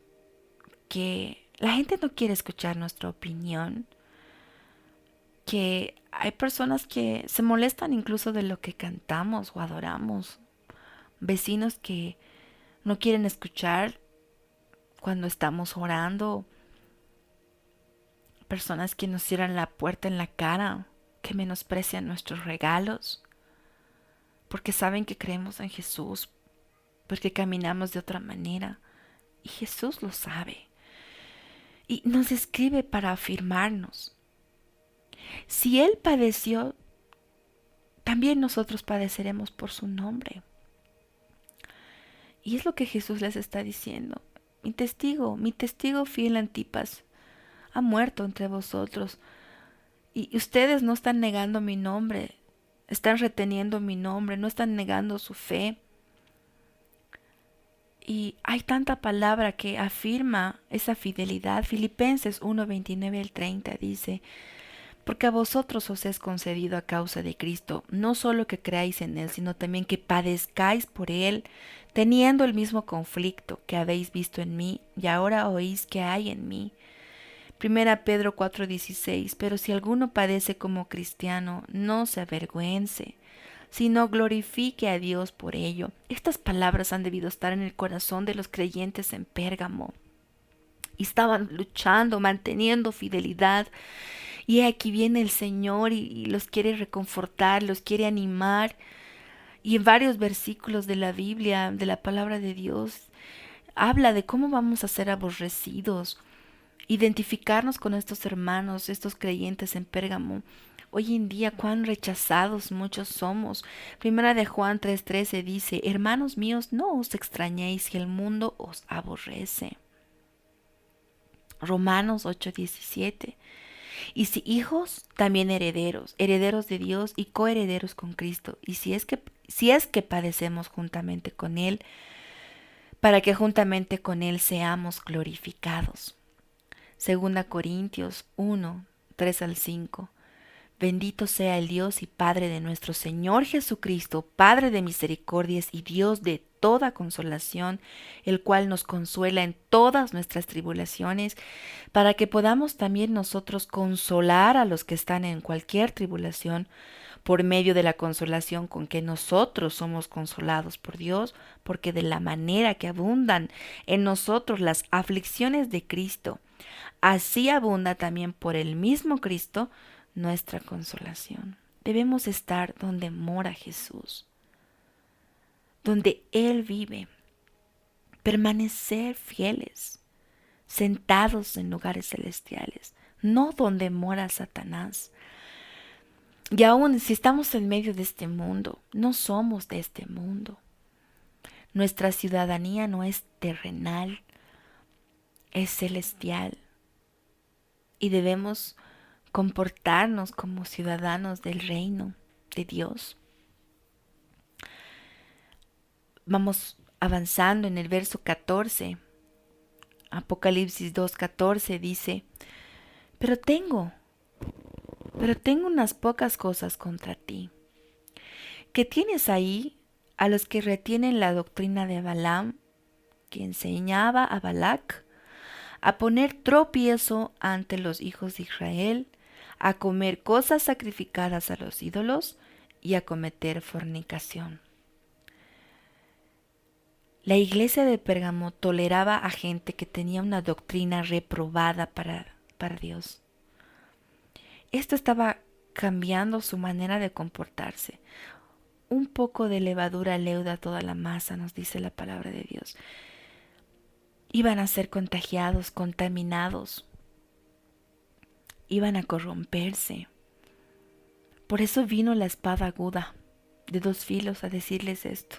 que la gente no quiere escuchar nuestra opinión, que hay personas que se molestan incluso de lo que cantamos o adoramos, vecinos que no quieren escuchar cuando estamos orando, personas que nos cierran la puerta en la cara, que menosprecian nuestros regalos, porque saben que creemos en Jesús, porque caminamos de otra manera, y Jesús lo sabe, y nos escribe para afirmarnos. Si Él padeció, también nosotros padeceremos por su nombre. Y es lo que Jesús les está diciendo. Mi testigo fiel Antipas, ha muerto entre vosotros. Y ustedes no están negando mi nombre, están reteniendo mi nombre, no están negando su fe. Y hay tanta palabra que afirma esa fidelidad. Filipenses 1:29 al 30 dice, porque a vosotros os es concedido a causa de Cristo, no solo que creáis en Él, sino también que padezcáis por Él, teniendo el mismo conflicto que habéis visto en mí y ahora oís que hay en mí. Primera Pedro 4:16, pero si alguno padece como cristiano, no se avergüence, sino glorifique a Dios por ello. Estas palabras han debido estar en el corazón de los creyentes en Pérgamo. Y estaban luchando, manteniendo fidelidad. Y aquí viene el Señor y los quiere reconfortar, los quiere animar. Y en varios versículos de la Biblia, de la palabra de Dios, habla de cómo vamos a ser aborrecidos. Identificarnos con estos hermanos, estos creyentes en Pérgamo. Hoy en día, cuán rechazados muchos somos. Primera de Juan 3:13 dice, hermanos míos, no os extrañéis si el mundo os aborrece. Romanos 8:17. Y si hijos, también herederos, herederos de Dios y coherederos con Cristo. Y si es que padecemos juntamente con Él, para que juntamente con Él seamos glorificados. Segunda Corintios 1, 3 al 5. Bendito sea el Dios y Padre de nuestro Señor Jesucristo, Padre de misericordias y Dios de toda consolación, el cual nos consuela en todas nuestras tribulaciones, para que podamos también nosotros consolar a los que están en cualquier tribulación, por medio de la consolación con que nosotros somos consolados por Dios, porque de la manera que abundan en nosotros las aflicciones de Cristo, así abunda también por el mismo Cristo nuestra consolación. Debemos estar donde mora Jesús, donde Él vive, permanecer fieles, sentados en lugares celestiales, no donde mora Satanás. Y aún si estamos en medio de este mundo, no somos de este mundo. Nuestra ciudadanía no es terrenal, es celestial. Y debemos comportarnos como ciudadanos del reino de Dios. Vamos avanzando en el verso 14. Apocalipsis 2:14 dice, pero tengo unas pocas cosas contra ti, que tienes ahí a los que retienen la doctrina de Balaam, que enseñaba a Balac a poner tropiezo ante los hijos de Israel, a comer cosas sacrificadas a los ídolos y a cometer fornicación. La iglesia de Pérgamo toleraba a gente que tenía una doctrina reprobada para Dios. Esto estaba cambiando su manera de comportarse. Un poco de levadura leuda toda la masa, nos dice la palabra de Dios. Iban a ser contagiados, contaminados. Iban a corromperse. Por eso vino la espada aguda de dos filos a decirles esto.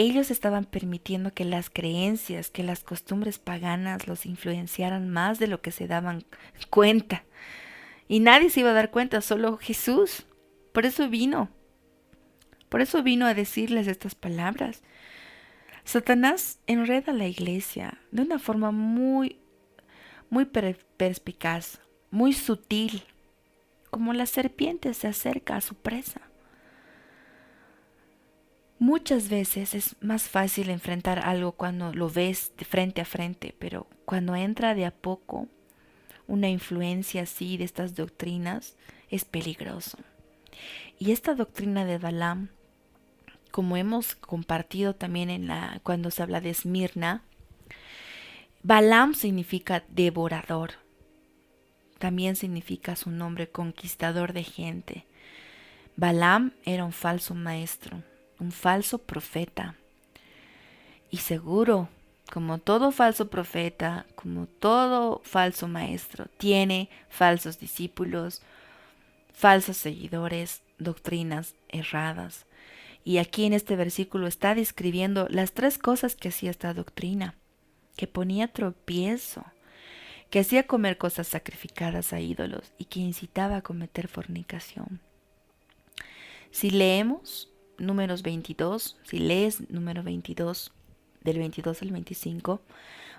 ellos estaban permitiendo que las creencias, que las costumbres paganas los influenciaran más de lo que se daban cuenta. Y nadie se iba a dar cuenta, solo Jesús. Por eso vino. Por eso vino a decirles estas palabras. Satanás enreda a la iglesia de una forma muy perspicaz, muy sutil, como la serpiente se acerca a su presa. Muchas veces es más fácil enfrentar algo cuando lo ves de frente a frente, pero cuando entra de a poco una influencia así de estas doctrinas, es peligroso. Y esta doctrina de Balaam, como hemos compartido también cuando se habla de Esmirna, Balaam significa devorador. También significa su nombre conquistador de gente. Balaam era un falso maestro, un falso profeta. Y seguro, como todo falso profeta, como todo falso maestro, tiene falsos discípulos, falsos seguidores, doctrinas erradas. Y aquí en este versículo está describiendo las tres cosas que hacía esta doctrina, que ponía tropiezo, que hacía comer cosas sacrificadas a ídolos y que incitaba a cometer fornicación. Si leemos números 22, si lees número 22, del 22 al 25,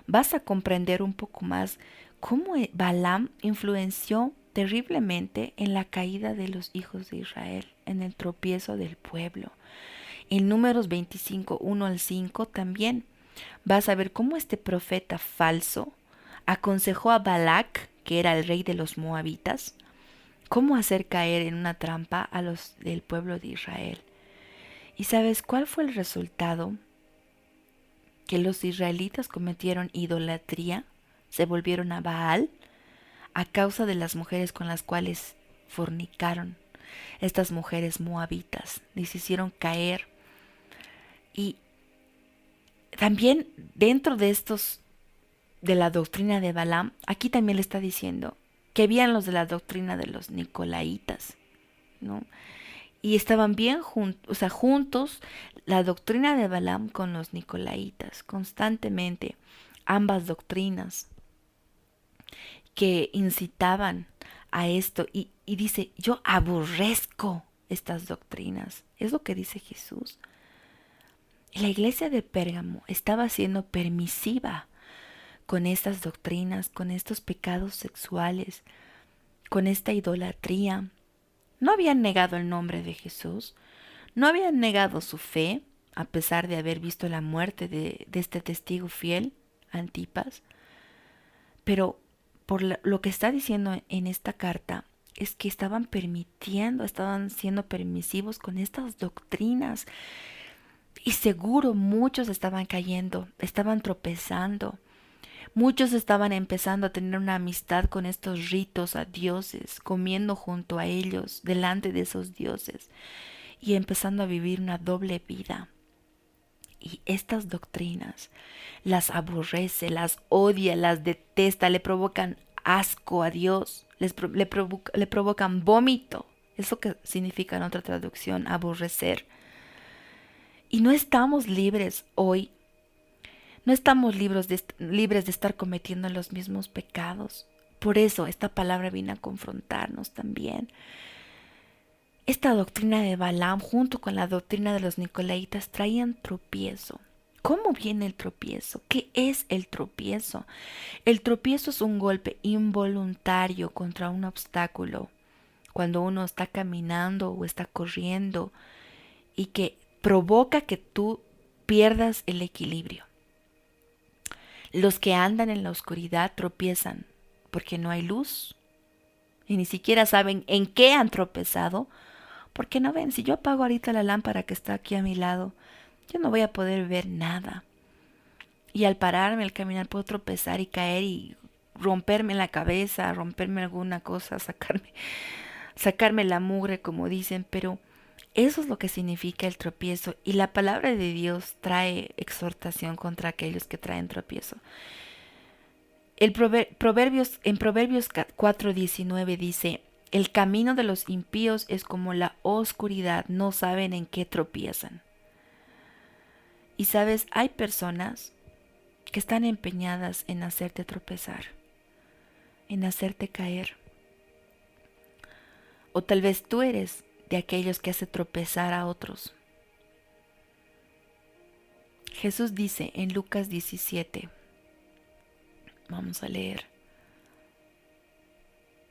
vas a comprender un poco más cómo Balaam influenció terriblemente en la caída de los hijos de Israel, en el tropiezo del pueblo. En números 25, 1 al 5 también vas a ver cómo este profeta falso aconsejó a Balac, que era el rey de los moabitas, cómo hacer caer en una trampa a los del pueblo de Israel. ¿Y sabes cuál fue el resultado? Que los israelitas cometieron idolatría, se volvieron a Baal a causa de las mujeres con las cuales fornicaron. Estas mujeres moabitas les hicieron caer. Y también dentro de de la doctrina de Balaam, aquí también le está diciendo que habían los de la doctrina de los nicolaitas, ¿no? Y estaban bien juntos la doctrina de Balaam con los nicolaitas, constantemente ambas doctrinas que incitaban a esto. Y dice, yo aborrezco estas doctrinas. Es lo que dice Jesús. La iglesia de Pérgamo estaba siendo permisiva con estas doctrinas, con estos pecados sexuales, con esta idolatría. No habían negado el nombre de Jesús, no habían negado su fe, a pesar de haber visto la muerte de este testigo fiel, Antipas. Pero por lo que está diciendo en esta carta es que estaban siendo permisivos con estas doctrinas. Y seguro muchos estaban cayendo, estaban tropezando. Muchos estaban empezando a tener una amistad con estos ritos a dioses, comiendo junto a ellos, delante de esos dioses, y empezando a vivir una doble vida. Y estas doctrinas las aborrece, las odia, las detesta, le provocan asco a Dios, le provocan vómito. Es lo que significa en otra traducción, aborrecer. Y no estamos libres hoy. No estamos libres de estar cometiendo los mismos pecados. Por eso esta palabra viene a confrontarnos también. Esta doctrina de Balaam junto con la doctrina de los nicolaitas traían tropiezo. ¿Cómo viene el tropiezo? ¿Qué es el tropiezo? El tropiezo es un golpe involuntario contra un obstáculo. Cuando uno está caminando o está corriendo y que provoca que tú pierdas el equilibrio. Los que andan en la oscuridad tropiezan porque no hay luz y ni siquiera saben en qué han tropezado, porque no ven. Si yo apago ahorita la lámpara que está aquí a mi lado, yo no voy a poder ver nada. Y al pararme, al caminar, puedo tropezar y caer y romperme la cabeza, romperme alguna cosa, sacarme la mugre, como dicen, pero eso es lo que significa el tropiezo. Y la palabra de Dios trae exhortación contra aquellos que traen tropiezo. En Proverbios 4:19 dice, el camino de los impíos es como la oscuridad, no saben en qué tropiezan. Y sabes, hay personas que están empeñadas en hacerte tropezar, en hacerte caer. O tal vez tú eres de aquellos que hace tropezar a otros. Jesús dice en Lucas 17, vamos a leer.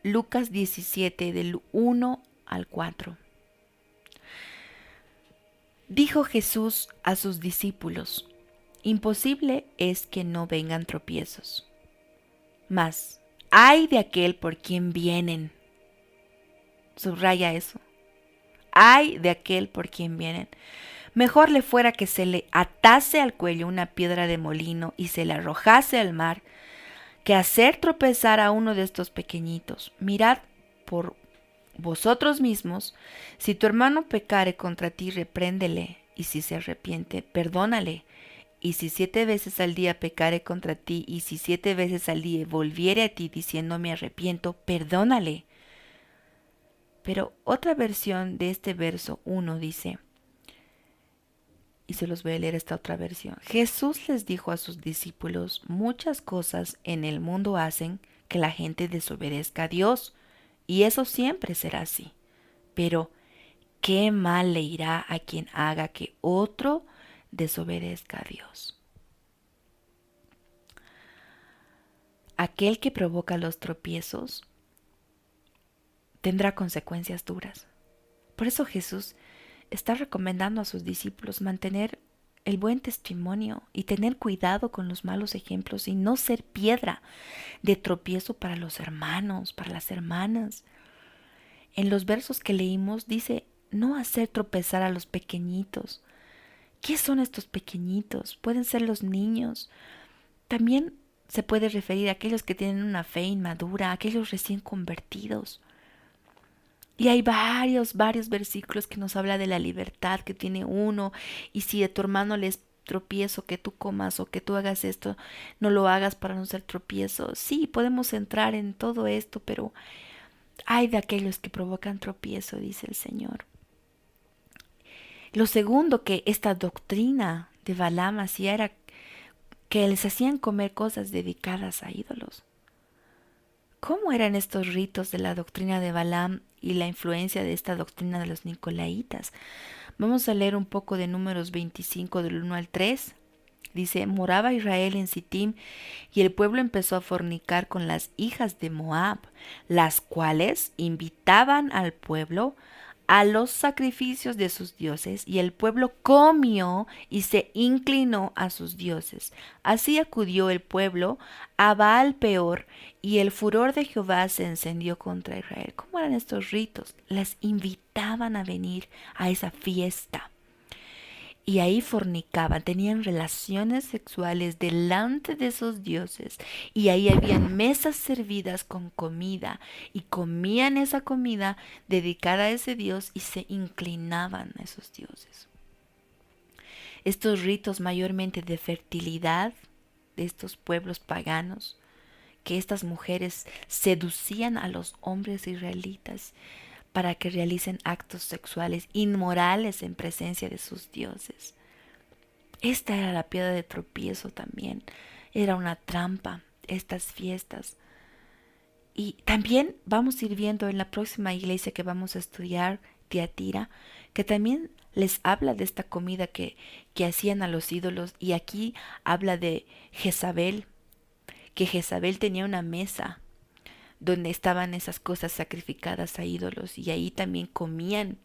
Lucas 17 del 1 al 4. Dijo Jesús a sus discípulos: imposible es que no vengan tropiezos, mas ay de aquel por quien vienen. Subraya eso. Ay de aquel por quien vienen. Mejor le fuera que se le atase al cuello una piedra de molino y se le arrojase al mar, que hacer tropezar a uno de estos pequeñitos. Mirad por vosotros mismos, si tu hermano pecare contra ti, repréndele, y si se arrepiente, perdónale. Y si 7 veces al día pecare contra ti, y si 7 veces al día volviere a ti diciendo me arrepiento, perdónale. Pero otra versión de este verso 1 dice, y se los voy a leer esta otra versión. Jesús les dijo a sus discípulos, muchas cosas en el mundo hacen que la gente desobedezca a Dios, y eso siempre será así. Pero, ¿qué mal le irá a quien haga que otro desobedezca a Dios? Aquel que provoca los tropiezos tendrá consecuencias duras. Por eso Jesús está recomendando a sus discípulos mantener el buen testimonio y tener cuidado con los malos ejemplos y no ser piedra de tropiezo para los hermanos, para las hermanas. En los versos que leímos dice no hacer tropezar a los pequeñitos. ¿Qué son estos pequeñitos? Pueden ser los niños. También se puede referir a aquellos que tienen una fe inmadura, a aquellos recién convertidos. Y hay varios versículos que nos habla de la libertad que tiene uno. Y si a tu hermano le es tropiezo que tú comas o que tú hagas esto, no lo hagas para no ser tropiezo. Sí, podemos entrar en todo esto, pero hay de aquellos que provocan tropiezo, dice el Señor. Lo segundo que esta doctrina de Balaam hacía era que les hacían comer cosas dedicadas a ídolos. ¿Cómo eran estos ritos de la doctrina de Balaam y la influencia de esta doctrina de los nicolaitas? Vamos a leer un poco de Números 25 del 1 al 3. Dice, moraba Israel en Sittim y el pueblo empezó a fornicar con las hijas de Moab, las cuales invitaban al pueblo a los sacrificios de sus dioses, y el pueblo comió y se inclinó a sus dioses. Así acudió el pueblo a Baal Peor, y el furor de Jehová se encendió contra Israel. ¿Cómo eran estos ritos? Las invitaban a venir a esa fiesta. Y ahí fornicaban, tenían relaciones sexuales delante de esos dioses. Y ahí habían mesas servidas con comida. Y comían esa comida dedicada a ese dios y se inclinaban a esos dioses. Estos ritos mayormente de fertilidad de estos pueblos paganos, que estas mujeres seducían a los hombres israelitas para que realicen actos sexuales inmorales en presencia de sus dioses. Esta era la piedra de tropiezo también. Era una trampa, estas fiestas. Y también vamos a ir viendo en la próxima iglesia que vamos a estudiar, Tiatira, que también les habla de esta comida que hacían a los ídolos. Y aquí habla de Jezabel, que Jezabel tenía una mesa donde estaban esas cosas sacrificadas a ídolos, y ahí también comían,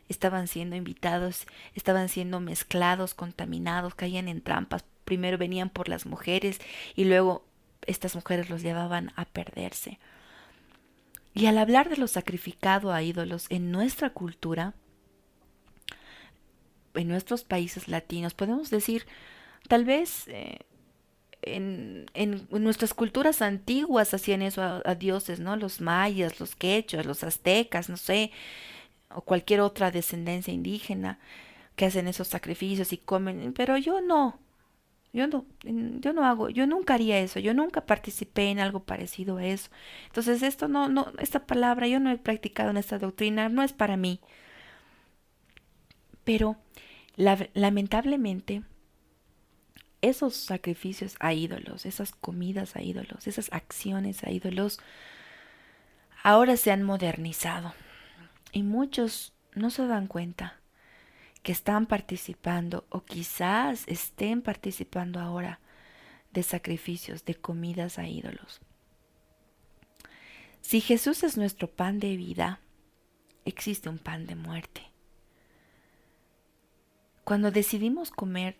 estaban siendo invitados, estaban siendo mezclados, contaminados, caían en trampas. Primero venían por las mujeres y luego estas mujeres los llevaban a perderse. Y al hablar de lo sacrificado a ídolos en nuestra cultura, en nuestros países latinos, podemos decir, tal vez en nuestras culturas antiguas hacían eso a dioses, ¿no? Los mayas, los quechuas, los aztecas, no sé, o cualquier otra descendencia indígena que hacen esos sacrificios y comen, pero yo no hago, yo nunca haría eso, yo nunca participé en algo parecido a eso. Entonces esto esta palabra yo no he practicado en esta doctrina, no es para mí. Pero lamentablemente esos sacrificios a ídolos, esas comidas a ídolos, esas acciones a ídolos, ahora se han modernizado y muchos no se dan cuenta que están participando o quizás estén participando ahora de sacrificios, de comidas a ídolos. Si Jesús es nuestro pan de vida, existe un pan de muerte. Cuando decidimos comer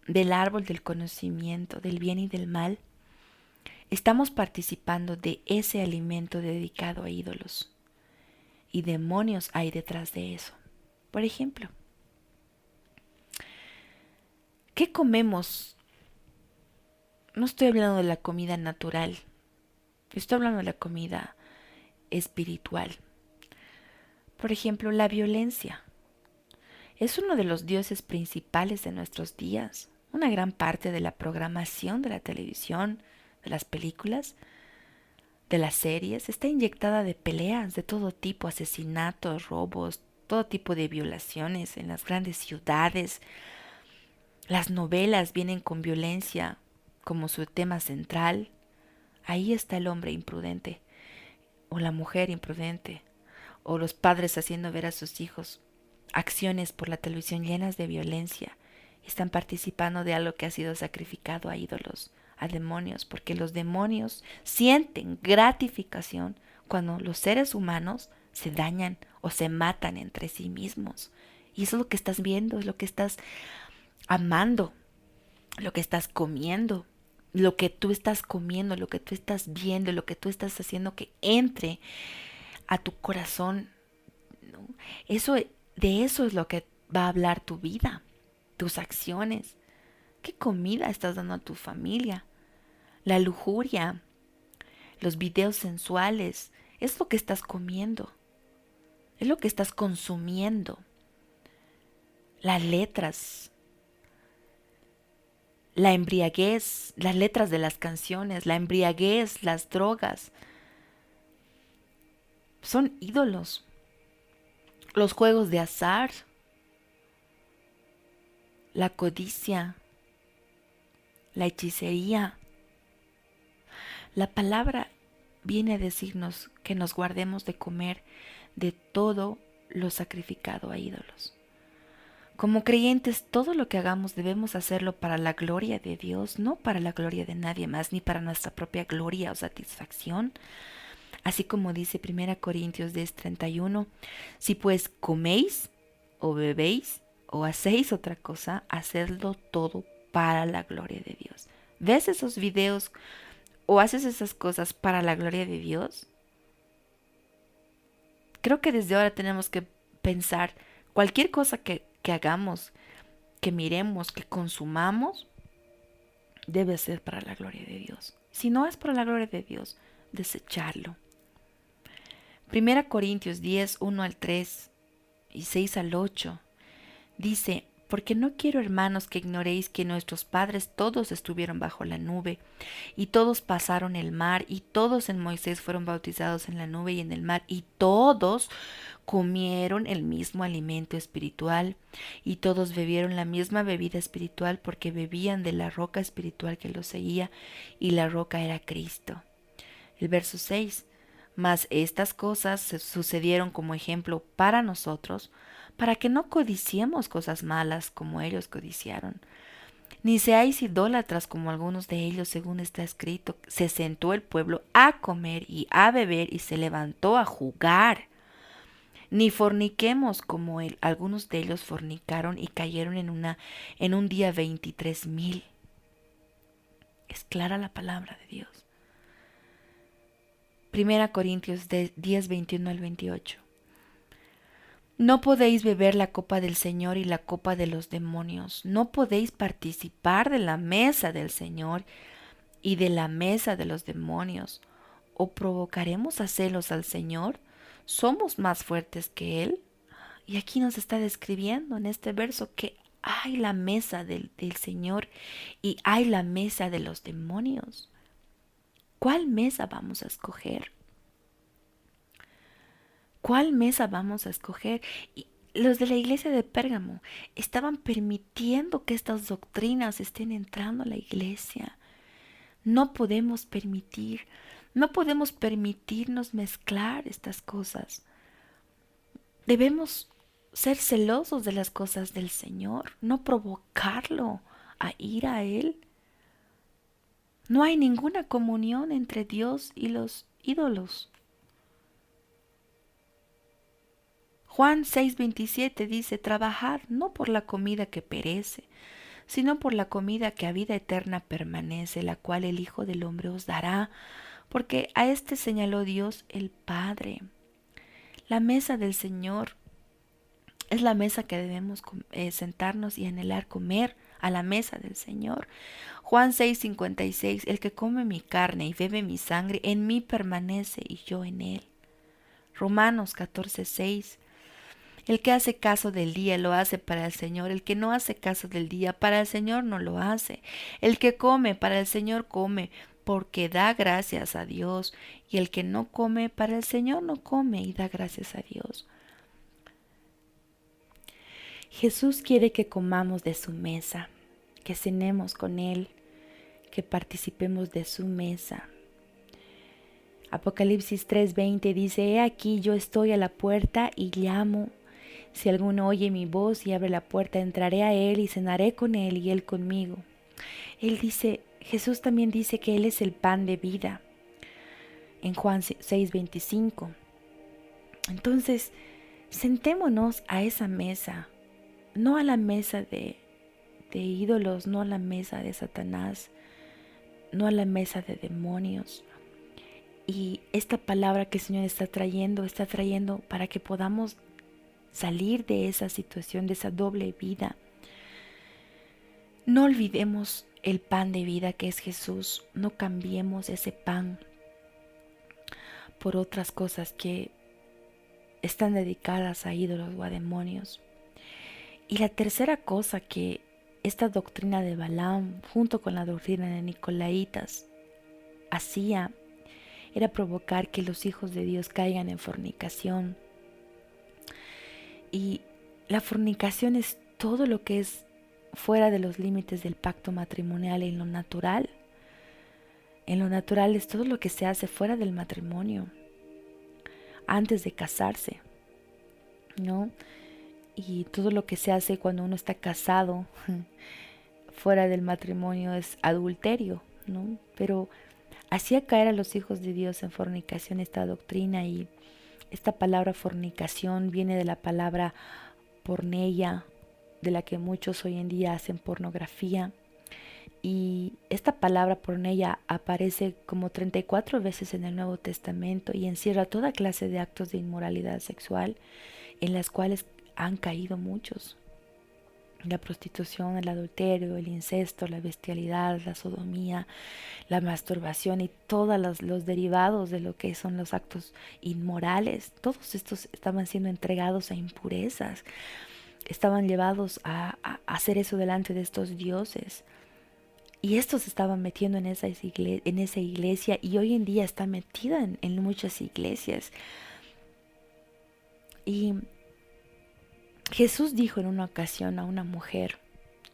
del árbol del conocimiento del bien y del mal, estamos participando de ese alimento dedicado a ídolos. Y demonios hay detrás de eso. Por ejemplo, ¿qué comemos? No estoy hablando de la comida natural, estoy hablando de la comida espiritual. Por ejemplo, la violencia es uno de los dioses principales de nuestros días. Una gran parte de la programación de la televisión, de las películas, de las series, está inyectada de peleas de todo tipo, asesinatos, robos, todo tipo de violaciones en las grandes ciudades. Las novelas vienen con violencia como su tema central. Ahí está el hombre imprudente, o la mujer imprudente, o los padres haciendo ver a sus hijos acciones por la televisión llenas de violencia. Están participando de algo que ha sido sacrificado a ídolos, a demonios, porque los demonios sienten gratificación cuando los seres humanos se dañan o se matan entre sí mismos. Y eso es lo que estás viendo, es lo que estás amando, lo que estás comiendo, lo que tú estás comiendo, lo que tú estás viendo, lo que tú estás haciendo que entre a tu corazón, ¿no? De eso es lo que va a hablar tu vida, tus acciones. ¿Qué comida estás dando a tu familia? La lujuria, los videos sensuales, es lo que estás comiendo, es lo que estás consumiendo. Las letras, la embriaguez, las letras de las canciones, la embriaguez, las drogas, son ídolos. Los juegos de azar, la codicia, la hechicería. La palabra viene a decirnos que nos guardemos de comer de todo lo sacrificado a ídolos. Como creyentes, todo lo que hagamos debemos hacerlo para la gloria de Dios, no para la gloria de nadie más, ni para nuestra propia gloria o satisfacción. Así como dice 1 Corintios 10:31, si pues coméis o bebéis o hacéis otra cosa, hacedlo todo para la gloria de Dios. ¿Ves esos videos o haces esas cosas para la gloria de Dios? Creo que desde ahora tenemos que pensar cualquier cosa que hagamos, que miremos, que consumamos, debe ser para la gloria de Dios. Si no es para la gloria de Dios, desecharlo. 1 Corintios 10, 1 al 3 y 6 al 8 dice, porque no quiero, hermanos, que ignoréis que nuestros padres todos estuvieron bajo la nube, y todos pasaron el mar, y todos en Moisés fueron bautizados en la nube y en el mar, y todos comieron el mismo alimento espiritual, y todos bebieron la misma bebida espiritual, porque bebían de la roca espiritual que los seguía, y la roca era Cristo. El verso 6, mas estas cosas sucedieron como ejemplo para nosotros, para que no codiciemos cosas malas como ellos codiciaron. Ni seáis idólatras como algunos de ellos, según está escrito, se sentó el pueblo a comer y a beber y se levantó a jugar. Ni forniquemos como algunos de ellos fornicaron y cayeron en un día 23,000. Es clara la palabra de Dios. 1 Corintios 10, 21 al 28. No podéis beber la copa del Señor y la copa de los demonios. No podéis participar de la mesa del Señor y de la mesa de los demonios. ¿O provocaremos a celos al Señor? ¿Somos más fuertes que Él? Y aquí nos está describiendo en este verso que hay la mesa del Señor y hay la mesa de los demonios. ¿Cuál mesa vamos a escoger? ¿Cuál mesa vamos a escoger? Y los de la iglesia de Pérgamo estaban permitiendo que estas doctrinas estén entrando a la iglesia. No podemos permitir, no podemos permitirnos mezclar estas cosas. Debemos ser celosos de las cosas del Señor, no provocarlo a ir a Él. No hay ninguna comunión entre Dios y los ídolos. Juan 6:27 dice, trabajad no por la comida que perece, sino por la comida que a vida eterna permanece, la cual el Hijo del Hombre os dará, porque a éste señaló Dios el Padre. La mesa del Señor es la mesa que debemos sentarnos y anhelar comer a la mesa del Señor. Juan 6:56, el que come mi carne y bebe mi sangre, en mí permanece y yo en él. Romanos 14:6, el que hace caso del día lo hace para el Señor, el que no hace caso del día para el Señor no lo hace. El que come para el Señor come, porque da gracias a Dios, y el que no come para el Señor no come y da gracias a Dios. Jesús quiere que comamos de su mesa, que cenemos con Él, que participemos de su mesa. Apocalipsis 3:20 dice, he aquí yo estoy a la puerta y llamo. Si alguno oye mi voz y abre la puerta, entraré a Él y cenaré con Él y Él conmigo. Jesús también dice que Él es el pan de vida, en Juan 6:25. Entonces, sentémonos a esa mesa, no a la mesa de ídolos, no a la mesa de Satanás, no a la mesa de demonios. Y esta palabra que el Señor está trayendo para que podamos salir de esa situación, de esa doble vida. No olvidemos el pan de vida que es Jesús. No cambiemos ese pan por otras cosas que están dedicadas a ídolos o a demonios. Y la tercera cosa que esta doctrina de Balaam, junto con la doctrina de Nicolaitas, hacía, era provocar que los hijos de Dios caigan en fornicación. Y la fornicación es todo lo que es fuera de los límites del pacto matrimonial en lo natural. En lo natural es todo lo que se hace fuera del matrimonio, antes de casarse, ¿no? Y todo lo que se hace cuando uno está casado fuera del matrimonio es adulterio, ¿no? Pero hacía caer a los hijos de Dios en fornicación esta doctrina, y esta palabra fornicación viene de la palabra porneia, de la que muchos hoy en día hacen pornografía. Y esta palabra porneia aparece como 34 veces en el Nuevo Testamento y encierra toda clase de actos de inmoralidad sexual en las cuales han caído muchos. La prostitución, el adulterio, el incesto, la bestialidad, la sodomía, la masturbación y todos los derivados de lo que son los actos inmorales. Todos estos estaban siendo entregados a impurezas. Estaban llevados a hacer eso delante de estos dioses. Y esto se estaba metiendo en esa iglesia, y hoy en día está metida en muchas iglesias. Y Jesús dijo en una ocasión a una mujer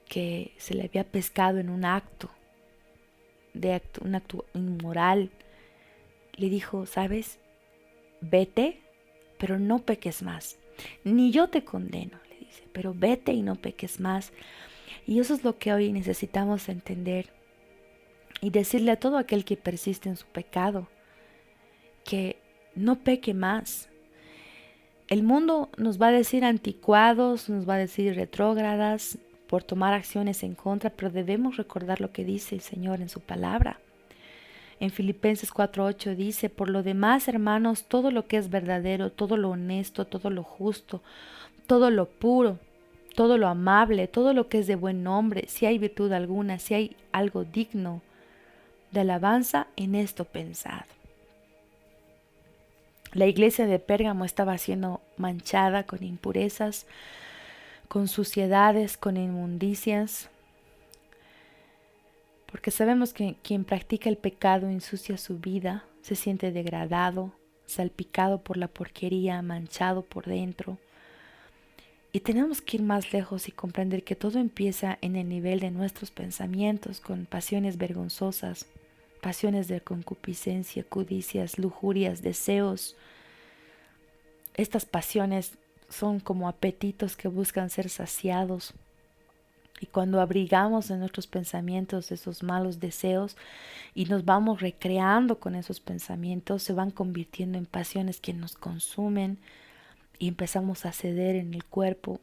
que se le había pescado en un acto inmoral. Le dijo, ¿sabes? Vete, pero no peques más. Ni yo te condeno, le dice, pero vete y no peques más. Y eso es lo que hoy necesitamos entender y decirle a todo aquel que persiste en su pecado, que no peque más. El mundo nos va a decir anticuados, nos va a decir retrógradas por tomar acciones en contra, pero debemos recordar lo que dice el Señor en su palabra. En Filipenses 4:8 dice, por lo demás, hermanos, todo lo que es verdadero, todo lo honesto, todo lo justo, todo lo puro, todo lo amable, todo lo que es de buen nombre, si hay virtud alguna, si hay algo digno de alabanza, en esto pensad. La iglesia de Pérgamo estaba siendo manchada con impurezas, con suciedades, con inmundicias, porque sabemos que quien practica el pecado ensucia su vida, se siente degradado, salpicado por la porquería, manchado por dentro. Y tenemos que ir más lejos y comprender que todo empieza en el nivel de nuestros pensamientos, con pasiones vergonzosas, pasiones de concupiscencia, codicias, lujurias, deseos. Estas pasiones son como apetitos que buscan ser saciados. Y cuando abrigamos en nuestros pensamientos esos malos deseos y nos vamos recreando con esos pensamientos, se van convirtiendo en pasiones que nos consumen y empezamos a ceder en el cuerpo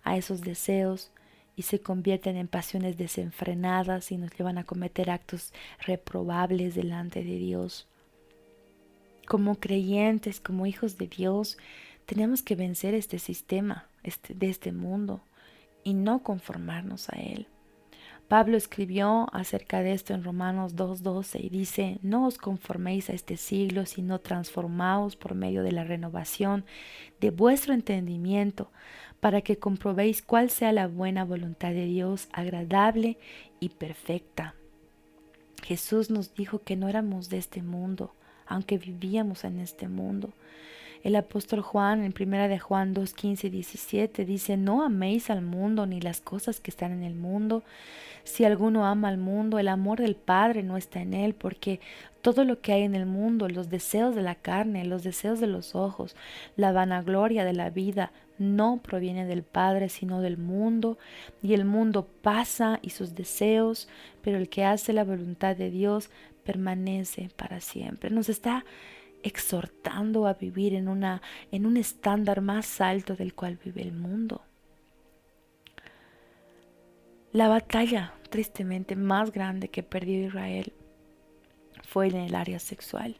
a esos deseos y se convierten en pasiones desenfrenadas y nos llevan a cometer actos reprobables delante de Dios. Como creyentes, como hijos de Dios, tenemos que vencer este sistema de este mundo y no conformarnos a él. Pablo escribió acerca de esto en Romanos 2:12 y dice: no os conforméis a este siglo, sino transformaos por medio de la renovación de vuestro entendimiento, para que comprobéis cuál sea la buena voluntad de Dios, agradable y perfecta. Jesús nos dijo que no éramos de este mundo, aunque vivíamos en este mundo. El apóstol Juan en 1 de Juan 2:15 y 17 dice: no améis al mundo ni las cosas que están en el mundo. Si alguno ama al mundo, el amor del Padre no está en él, porque todo lo que hay en el mundo, los deseos de la carne, los deseos de los ojos, la vanagloria de la vida, no proviene del Padre, sino del mundo. Y el mundo pasa y sus deseos, pero el que hace la voluntad de Dios permanece para siempre. Nos está exhortando a vivir en un estándar más alto del cual vive el mundo. La batalla, tristemente, más grande que perdió Israel fue en el área sexual.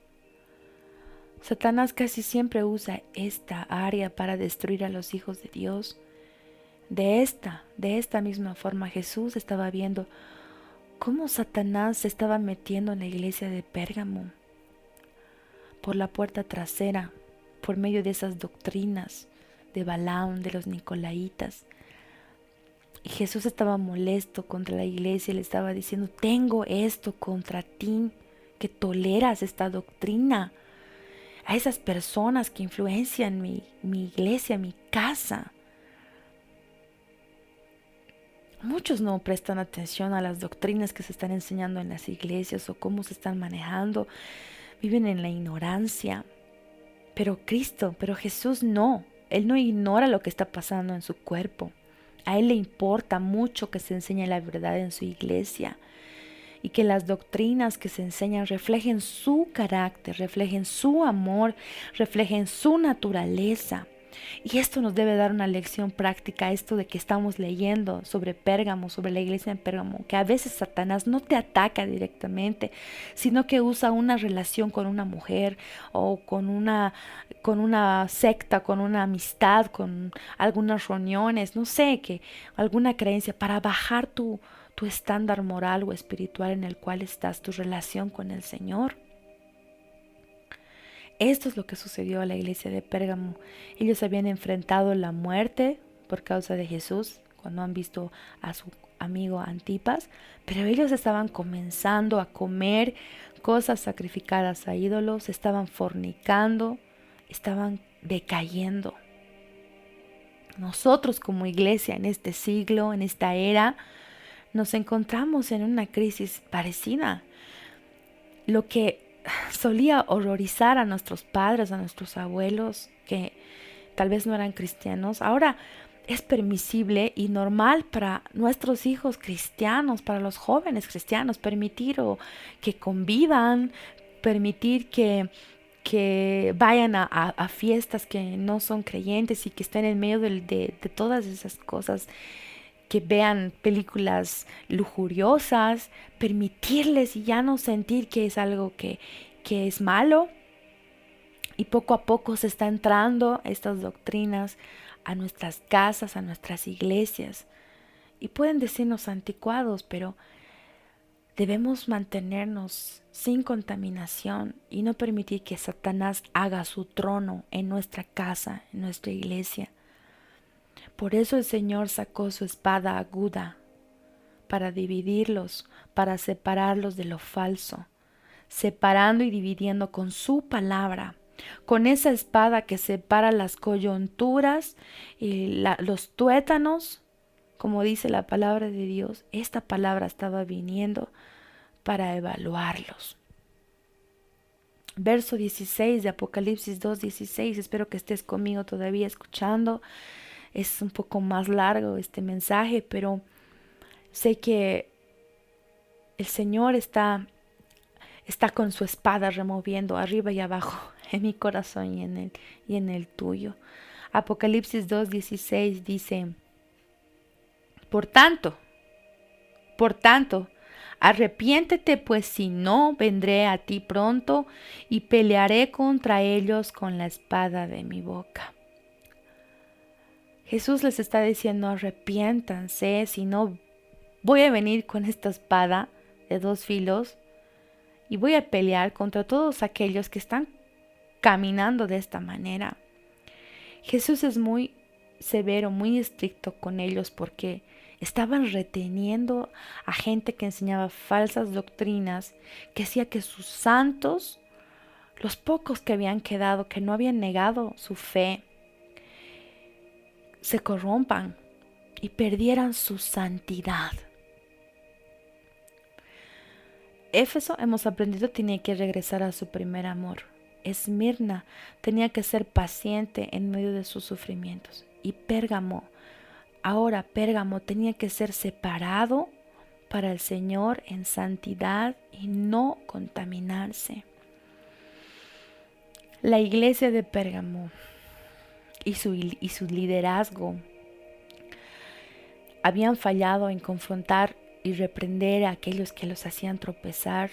Satanás casi siempre usa esta área para destruir a los hijos de Dios. De esta misma forma Jesús estaba viendo cómo Satanás se estaba metiendo en la iglesia de Pérgamo por la puerta trasera, por medio de esas doctrinas de Balaam, de los Nicolaitas. Y Jesús estaba molesto contra la iglesia y le estaba diciendo: tengo esto contra ti, que toleras esta doctrina, a esas personas que influencian mi iglesia, mi casa. Muchos no prestan atención a las doctrinas que se están enseñando en las iglesias o cómo se están manejando. Viven en la ignorancia. Pero Jesús no. Él no ignora lo que está pasando en su cuerpo. A Él le importa mucho que se enseñe la verdad en su iglesia y que las doctrinas que se enseñan reflejen su carácter, reflejen su amor, reflejen su naturaleza. Y esto nos debe dar una lección práctica, esto de que estamos leyendo sobre Pérgamo, sobre la iglesia en Pérgamo, que a veces Satanás no te ataca directamente, sino que usa una relación con una mujer o con una secta, con una amistad, con algunas reuniones, no sé, que alguna creencia para bajar tu estándar moral o espiritual en el cual estás, tu relación con el Señor. Esto es lo que sucedió a la iglesia de Pérgamo. Ellos habían enfrentado la muerte por causa de Jesús cuando han visto a su amigo Antipas, pero ellos estaban comenzando a comer cosas sacrificadas a ídolos, estaban fornicando, estaban decayendo. Nosotros como iglesia en este siglo, en esta era, nos encontramos en una crisis parecida. Lo que solía horrorizar a nuestros padres, a nuestros abuelos, que tal vez no eran cristianos, ahora es permisible y normal para nuestros hijos cristianos, para los jóvenes cristianos, permitir o que convivan, permitir que vayan a fiestas que no son creyentes y que estén en medio de todas esas cosas, que vean películas lujuriosas, permitirles y ya no sentir que es algo que es malo. Y poco a poco se está entrando estas doctrinas a nuestras casas, a nuestras iglesias. Y pueden decirnos anticuados, pero debemos mantenernos sin contaminación y no permitir que Satanás haga su trono en nuestra casa, en nuestra iglesia. Por eso el Señor sacó su espada aguda para dividirlos, para separarlos de lo falso, separando y dividiendo con su palabra con esa espada que separa las coyunturas y los tuétanos, como dice la palabra de Dios. Esta palabra estaba viniendo para evaluarlos. Verso 16 de Apocalipsis 2:16. Espero que estés conmigo todavía escuchando. Es un poco más largo este mensaje, pero sé que el Señor está con su espada removiendo arriba y abajo en mi corazón y en el tuyo. Apocalipsis 2:16 dice: por tanto, arrepiéntete, pues si no, vendré a ti pronto y pelearé contra ellos con la espada de mi boca. Jesús les está diciendo: arrepiéntanse, si no, voy a venir con esta espada de dos filos y voy a pelear contra todos aquellos que están caminando de esta manera. Jesús es muy severo, muy estricto con ellos porque estaban reteniendo a gente que enseñaba falsas doctrinas, que hacía que sus santos, los pocos que habían quedado, que no habían negado su fe, se corrompan y perdieran su santidad. Éfeso, hemos aprendido, tenía que regresar a su primer amor. Esmirna tenía que ser paciente en medio de sus sufrimientos. Y Pérgamo tenía que ser separado para el Señor en santidad y no contaminarse. La iglesia de Pérgamo y su liderazgo habían fallado en confrontar y reprender a aquellos que los hacían tropezar,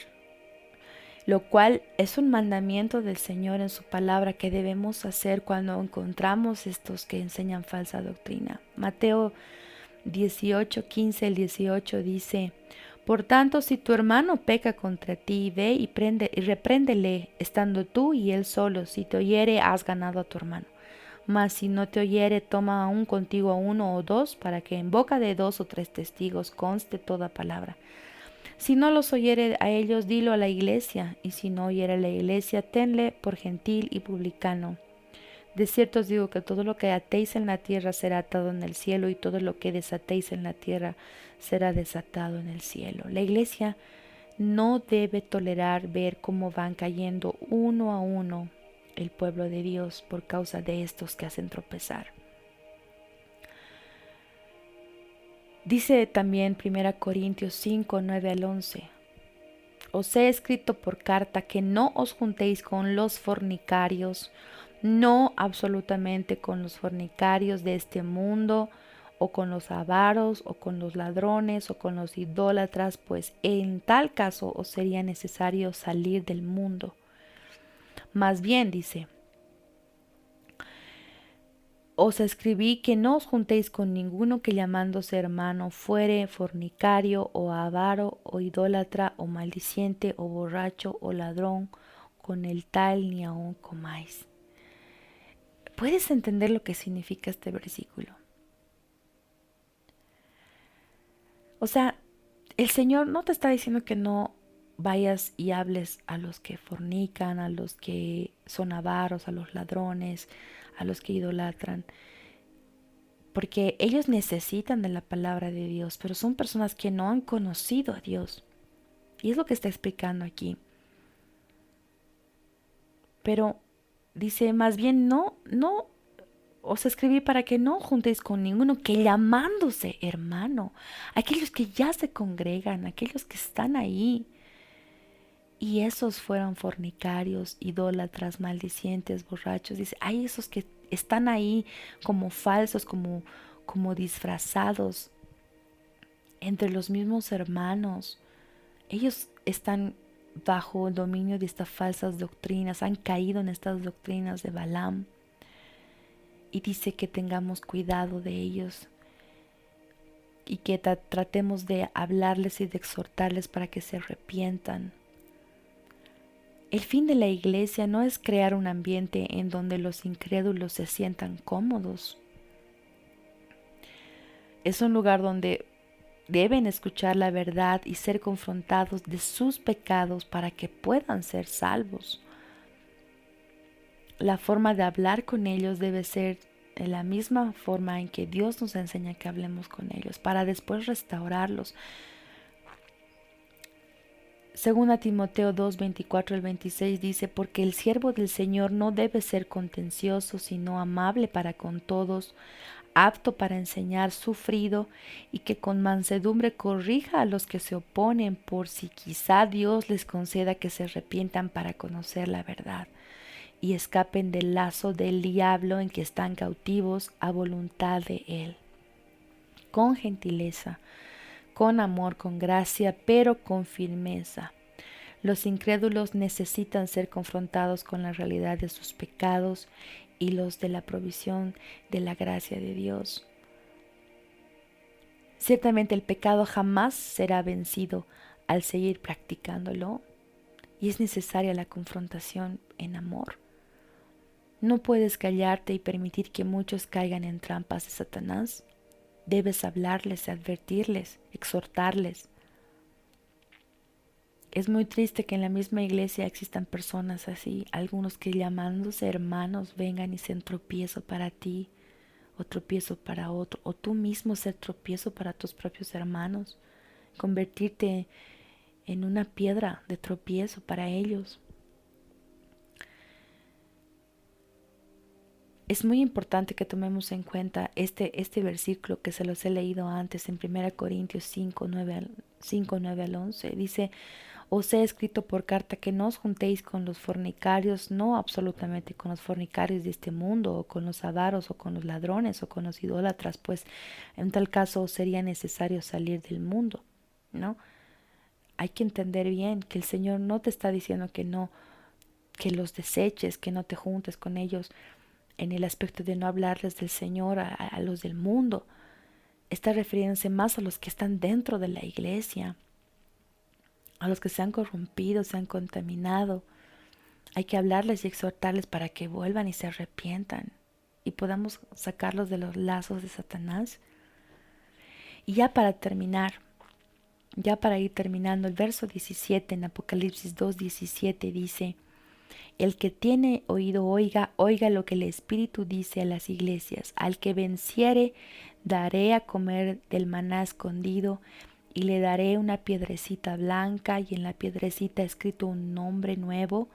lo cual es un mandamiento del Señor en su palabra que debemos hacer cuando encontramos estos que enseñan falsa doctrina. Mateo 18:15 el 18 dice: por tanto, si tu hermano peca contra ti, ve y repréndele, estando tú y él solo. Si te oyere, has ganado a tu hermano. Mas si no te oyere, toma aún contigo a uno o dos, para que en boca de 2 o 3 testigos conste toda palabra. Si no los oyere a ellos, dilo a la iglesia, y si no oyere a la iglesia, tenle por gentil y publicano. De cierto os digo que todo lo que atéis en la tierra será atado en el cielo, y todo lo que desatéis en la tierra será desatado en el cielo. La iglesia no debe tolerar ver cómo van cayendo uno a uno el pueblo de Dios por causa de estos que hacen tropezar. Dice también 1 Corintios 5:9 al 11: os he escrito por carta que no os juntéis con los fornicarios, no absolutamente con los fornicarios de este mundo, o con los avaros, o con los ladrones, o con los idólatras, pues en tal caso os sería necesario salir del mundo. Más bien, dice, os escribí que no os juntéis con ninguno que llamándose hermano fuere fornicario, o avaro, o idólatra, o maldiciente, o borracho, o ladrón, con el tal ni aun comáis. ¿Puedes entender lo que significa este versículo? O sea, el Señor no te está diciendo que no vayas y hables a los que fornican, a los que son avaros, a los ladrones, a los que idolatran, porque ellos necesitan de la palabra de Dios, pero son personas que no han conocido a Dios. Y es lo que está explicando aquí. Pero dice, más bien no os escribí para que no juntéis con ninguno que llamándose hermano, aquellos que ya se congregan, aquellos que están ahí. Y esos fueron fornicarios, idólatras, maldicientes, borrachos. Dice, hay esos que están ahí como falsos, como disfrazados entre los mismos hermanos. Ellos están bajo el dominio de estas falsas doctrinas, han caído en estas doctrinas de Balaam. Y dice que tengamos cuidado de ellos y que tratemos de hablarles y de exhortarles para que se arrepientan. El fin de la iglesia no es crear un ambiente en donde los incrédulos se sientan cómodos. Es un lugar donde deben escuchar la verdad y ser confrontados de sus pecados para que puedan ser salvos. La forma de hablar con ellos debe ser de la misma forma en que Dios nos enseña que hablemos con ellos, para después restaurarlos. Segunda Timoteo 2, 24 al 26 dice, porque el siervo del Señor no debe ser contencioso, sino amable para con todos, apto para enseñar, sufrido, y que con mansedumbre corrija a los que se oponen, por si quizá Dios les conceda que se arrepientan para conocer la verdad, y escapen del lazo del diablo en que están cautivos a voluntad de él. Con gentileza, con amor, con gracia, pero con firmeza. Los incrédulos necesitan ser confrontados con la realidad de sus pecados y los de la provisión de la gracia de Dios. Ciertamente el pecado jamás será vencido al seguir practicándolo, y es necesaria la confrontación en amor. No puedes callarte y permitir que muchos caigan en trampas de Satanás. Debes hablarles, advertirles, exhortarles. Es muy triste que en la misma iglesia existan personas así, algunos que llamándose hermanos vengan y sean tropiezo para ti, o tropiezo para otro, o tú mismo ser tropiezo para tus propios hermanos, convertirte en una piedra de tropiezo para ellos. Es muy importante que tomemos en cuenta este versículo que se los he leído antes en 1 Corintios 5, 9 al 11. Dice, os he escrito por carta que no os juntéis con los fornicarios, no absolutamente con los fornicarios de este mundo, o con los avaros, o con los ladrones, o con los idólatras, pues en tal caso sería necesario salir del mundo, ¿no? Hay que entender bien que el Señor no te está diciendo que no, que los deseches, que no te juntes con ellos en el aspecto de no hablarles del Señor a los del mundo. Está refiriéndose más a los que están dentro de la iglesia, a los que se han corrompido, se han contaminado. Hay que hablarles y exhortarles para que vuelvan y se arrepientan y podamos sacarlos de los lazos de Satanás. Y ya para terminar, ya para ir terminando, el verso 17 en Apocalipsis 2:17 dice, el que tiene oído oiga, oiga lo que el Espíritu dice a las iglesias. Al que venciere, daré a comer del maná escondido, y le daré una piedrecita blanca, y en la piedrecita escrito un nombre nuevo,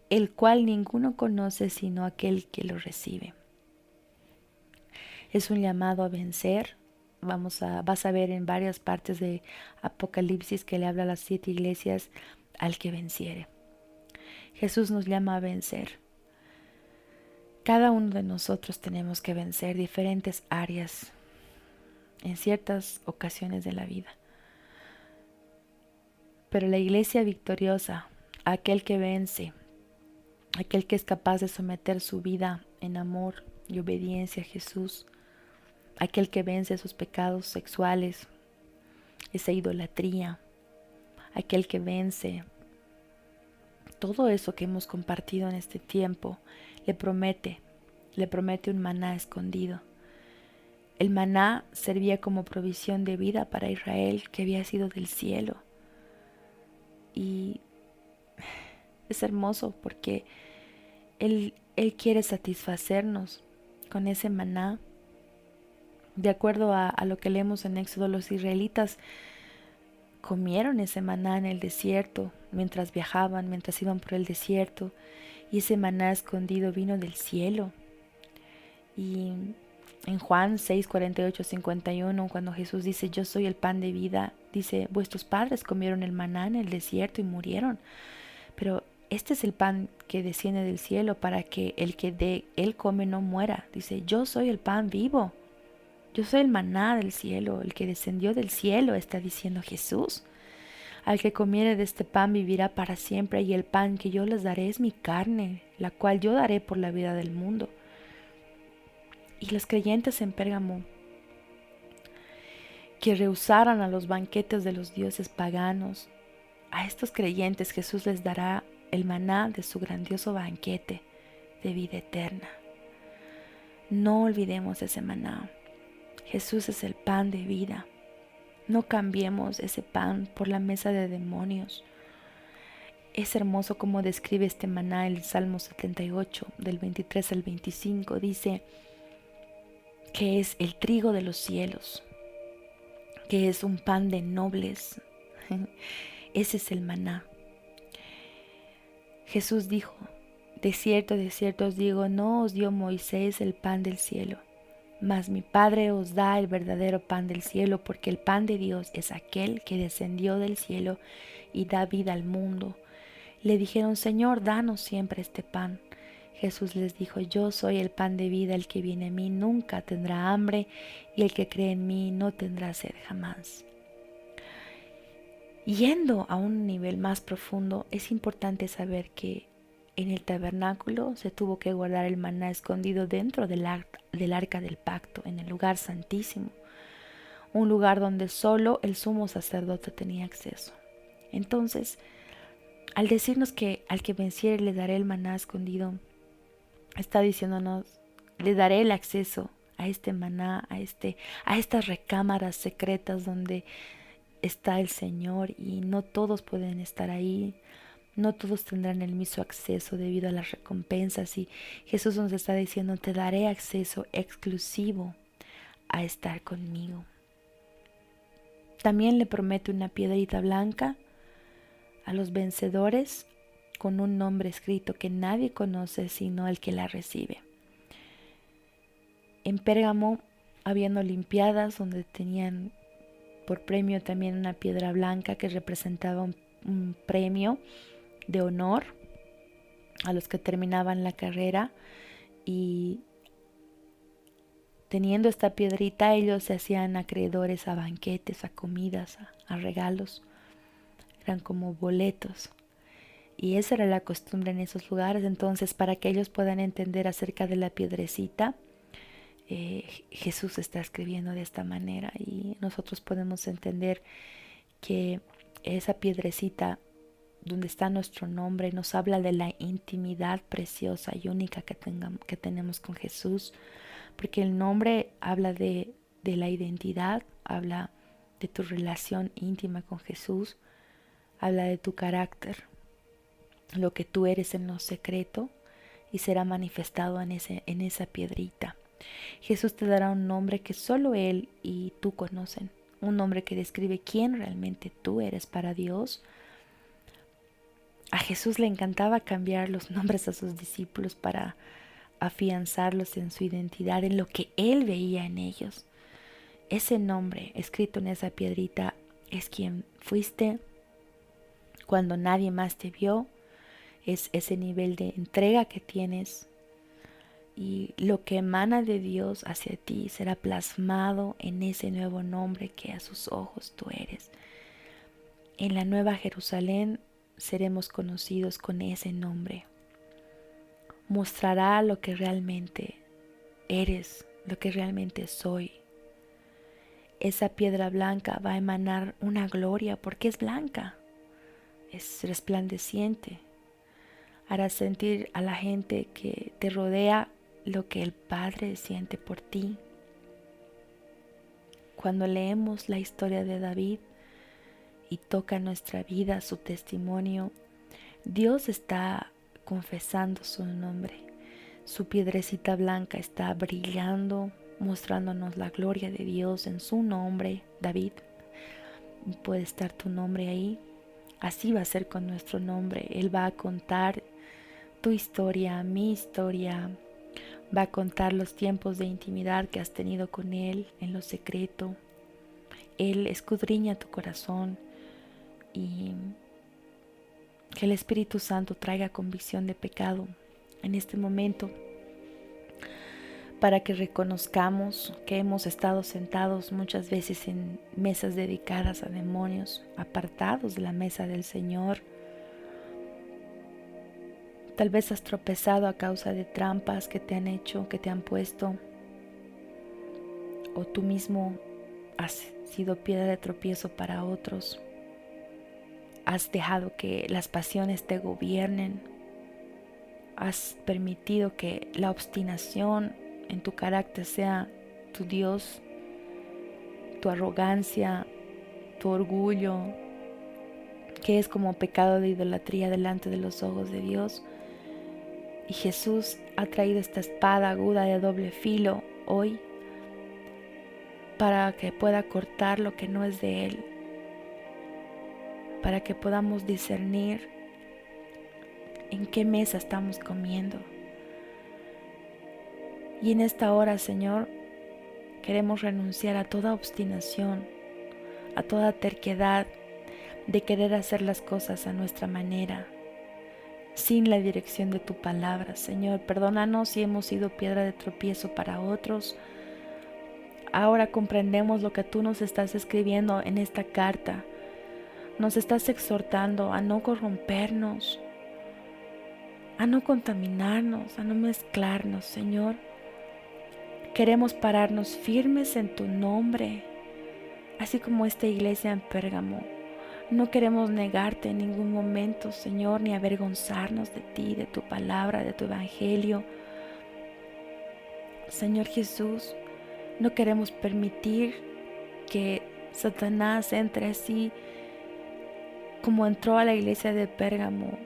el cual ninguno conoce sino aquel que lo recibe. Es un llamado a vencer. Vas a ver en varias partes de Apocalipsis que le habla a las 7 iglesias, al que venciere. Jesús nos llama a vencer. Cada uno de nosotros tenemos que vencer diferentes áreas en ciertas ocasiones de la vida. Pero la iglesia victoriosa, aquel que vence, aquel que es capaz de someter su vida en amor y obediencia a Jesús, aquel que vence sus pecados sexuales, esa idolatría, aquel que vence todo eso que hemos compartido en este tiempo, le promete un maná escondido. El maná servía como provisión de vida para Israel, que había sido del cielo. Y es hermoso porque Él quiere satisfacernos con ese maná. De acuerdo a lo que leemos en Éxodo, los israelitas comieron ese maná en el desierto, mientras viajaban, mientras iban por el desierto, y ese maná escondido vino del cielo. Y en Juan 6, 48, 51, cuando Jesús dice, yo soy el pan de vida, dice, vuestros padres comieron el maná en el desierto y murieron, pero este es el pan que desciende del cielo para que el que de él come no muera. Dice, yo soy el pan vivo. Yo soy el maná del cielo, el que descendió del cielo, está diciendo Jesús. Al que comiere de este pan vivirá para siempre, y el pan que yo les daré es mi carne, la cual yo daré por la vida del mundo. Y los creyentes en Pérgamo, que rehusaran a los banquetes de los dioses paganos, a estos creyentes Jesús les dará el maná de su grandioso banquete de vida eterna. No olvidemos ese maná. Jesús es el pan de vida. No cambiemos ese pan por la mesa de demonios. Es hermoso como describe este maná el Salmo 78, del 23 al 25. Dice que es el trigo de los cielos, que es un pan de nobles. Ese es el maná. Jesús dijo, de cierto os digo, no os dio Moisés el pan del cielo, mas mi Padre os da el verdadero pan del cielo, porque el pan de Dios es aquel que descendió del cielo y da vida al mundo. Le dijeron, Señor, danos siempre este pan. Jesús les dijo, yo soy el pan de vida, el que viene a mí nunca tendrá hambre, y el que cree en mí no tendrá sed jamás. Yendo a un nivel más profundo, es importante saber que en el tabernáculo se tuvo que guardar el maná escondido dentro del arca del pacto, en el lugar santísimo, un lugar donde solo el sumo sacerdote tenía acceso. Entonces, al decirnos que al que venciere le daré el maná escondido, está diciéndonos, le daré el acceso a este maná, a estas recámaras secretas donde está el Señor, y no todos pueden estar ahí, no todos tendrán el mismo acceso debido a las recompensas, y Jesús nos está diciendo, te daré acceso exclusivo a estar conmigo. También le promete una piedrita blanca a los vencedores con un nombre escrito que nadie conoce sino el que la recibe. En Pérgamo, habiendo olimpiadas donde tenían por premio también una piedra blanca que representaba un premio de honor a los que terminaban la carrera, y teniendo esta piedrita ellos se hacían acreedores a banquetes, a comidas, a regalos. Eran como boletos, y esa era la costumbre en esos lugares. Entonces, para que ellos puedan entender acerca de la piedrecita, Jesús está escribiendo de esta manera, y nosotros podemos entender que esa piedrecita donde está nuestro nombre nos habla de la intimidad preciosa y única que tenemos con Jesús, porque el nombre habla de la identidad, habla de tu relación íntima con Jesús, habla de tu carácter, lo que tú eres en lo secreto, y será manifestado en esa piedrita. Jesús te dará un nombre que solo Él y tú conocen, un nombre que describe quién realmente tú eres para Dios. A Jesús le encantaba cambiar los nombres a sus discípulos para afianzarlos en su identidad, en lo que Él veía en ellos. Ese nombre escrito en esa piedrita es quien fuiste cuando nadie más te vio, es ese nivel de entrega que tienes, y lo que emana de Dios hacia ti será plasmado en ese nuevo nombre que a sus ojos tú eres. En la Nueva Jerusalén seremos conocidos con ese nombre. Mostrará lo que realmente eres, lo que realmente soy. Esa piedra blanca va a emanar una gloria porque es blanca, es resplandeciente. Hará sentir a la gente que te rodea lo que el Padre siente por ti. Cuando leemos la historia de David y toca nuestra vida su testimonio, Dios está confesando su nombre. Su piedrecita blanca está brillando, mostrándonos la gloria de Dios en su nombre, David. Puede estar tu nombre ahí. Así va a ser con nuestro nombre. Él va a contar tu historia, mi historia. Va a contar los tiempos de intimidad que has tenido con Él en lo secreto. Él escudriña tu corazón, y que el Espíritu Santo traiga convicción de pecado en este momento, para que reconozcamos que hemos estado sentados muchas veces en mesas dedicadas a demonios, apartados de la mesa del Señor. Tal vez has tropezado a causa de trampas que te han hecho, que te han puesto, o tú mismo has sido piedra de tropiezo para otros. Has dejado que las pasiones te gobiernen. Has permitido que la obstinación en tu carácter sea tu Dios, tu arrogancia, tu orgullo, que es como pecado de idolatría delante de los ojos de Dios. Y Jesús ha traído esta espada aguda de doble filo hoy para que pueda cortar lo que no es de Él, para que podamos discernir en qué mesa estamos comiendo. Y en esta hora, Señor, queremos renunciar a toda obstinación, a toda terquedad de querer hacer las cosas a nuestra manera, sin la dirección de tu palabra. Señor, perdónanos si hemos sido piedra de tropiezo para otros. Ahora comprendemos lo que tú nos estás escribiendo en esta carta. Nos estás exhortando a no corrompernos, a no contaminarnos, a no mezclarnos, Señor. Queremos pararnos firmes en tu nombre, así como esta iglesia en Pérgamo. No queremos negarte en ningún momento, Señor, ni avergonzarnos de ti, de tu palabra, de tu evangelio. Señor Jesús, no queremos permitir que Satanás entre así como entró a la iglesia de Pérgamo,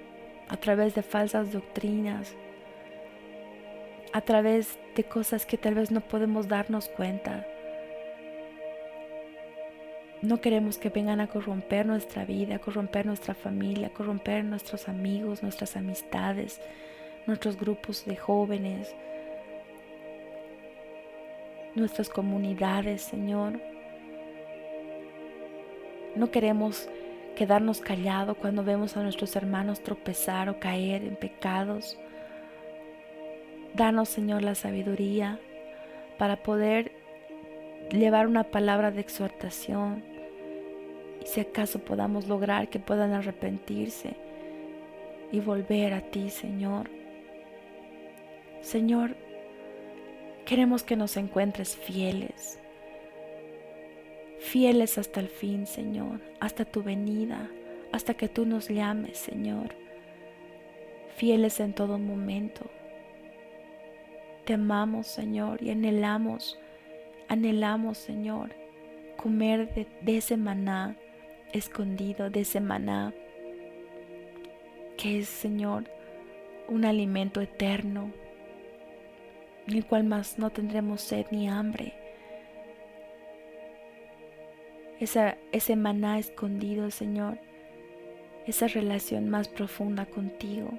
a través de falsas doctrinas, a través de cosas que tal vez no podemos darnos cuenta. No queremos que vengan a corromper nuestra vida, a corromper nuestra familia, a corromper nuestros amigos, nuestras amistades, nuestros grupos de jóvenes, nuestras comunidades, Señor. No queremos quedarnos callados cuando vemos a nuestros hermanos tropezar o caer en pecados. Danos, Señor, la sabiduría para poder llevar una palabra de exhortación, y si acaso podamos lograr que puedan arrepentirse y volver a ti, Señor. Señor, queremos que nos encuentres fieles, fieles hasta el fin, Señor, hasta tu venida, hasta que tú nos llames, Señor, fieles en todo momento. Te amamos, Señor, y anhelamos, Señor, comer de ese maná escondido, de ese maná que es, Señor, un alimento eterno, en el cual más no tendremos sed ni hambre. Ese maná escondido, Señor, esa relación más profunda contigo.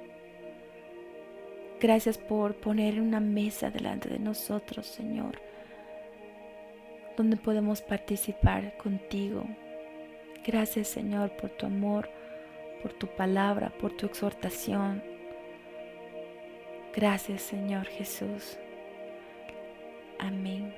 Gracias por poner una mesa delante de nosotros, Señor, donde podemos participar contigo. Gracias, Señor, por tu amor, por tu palabra, por tu exhortación. Gracias, Señor Jesús. Amén.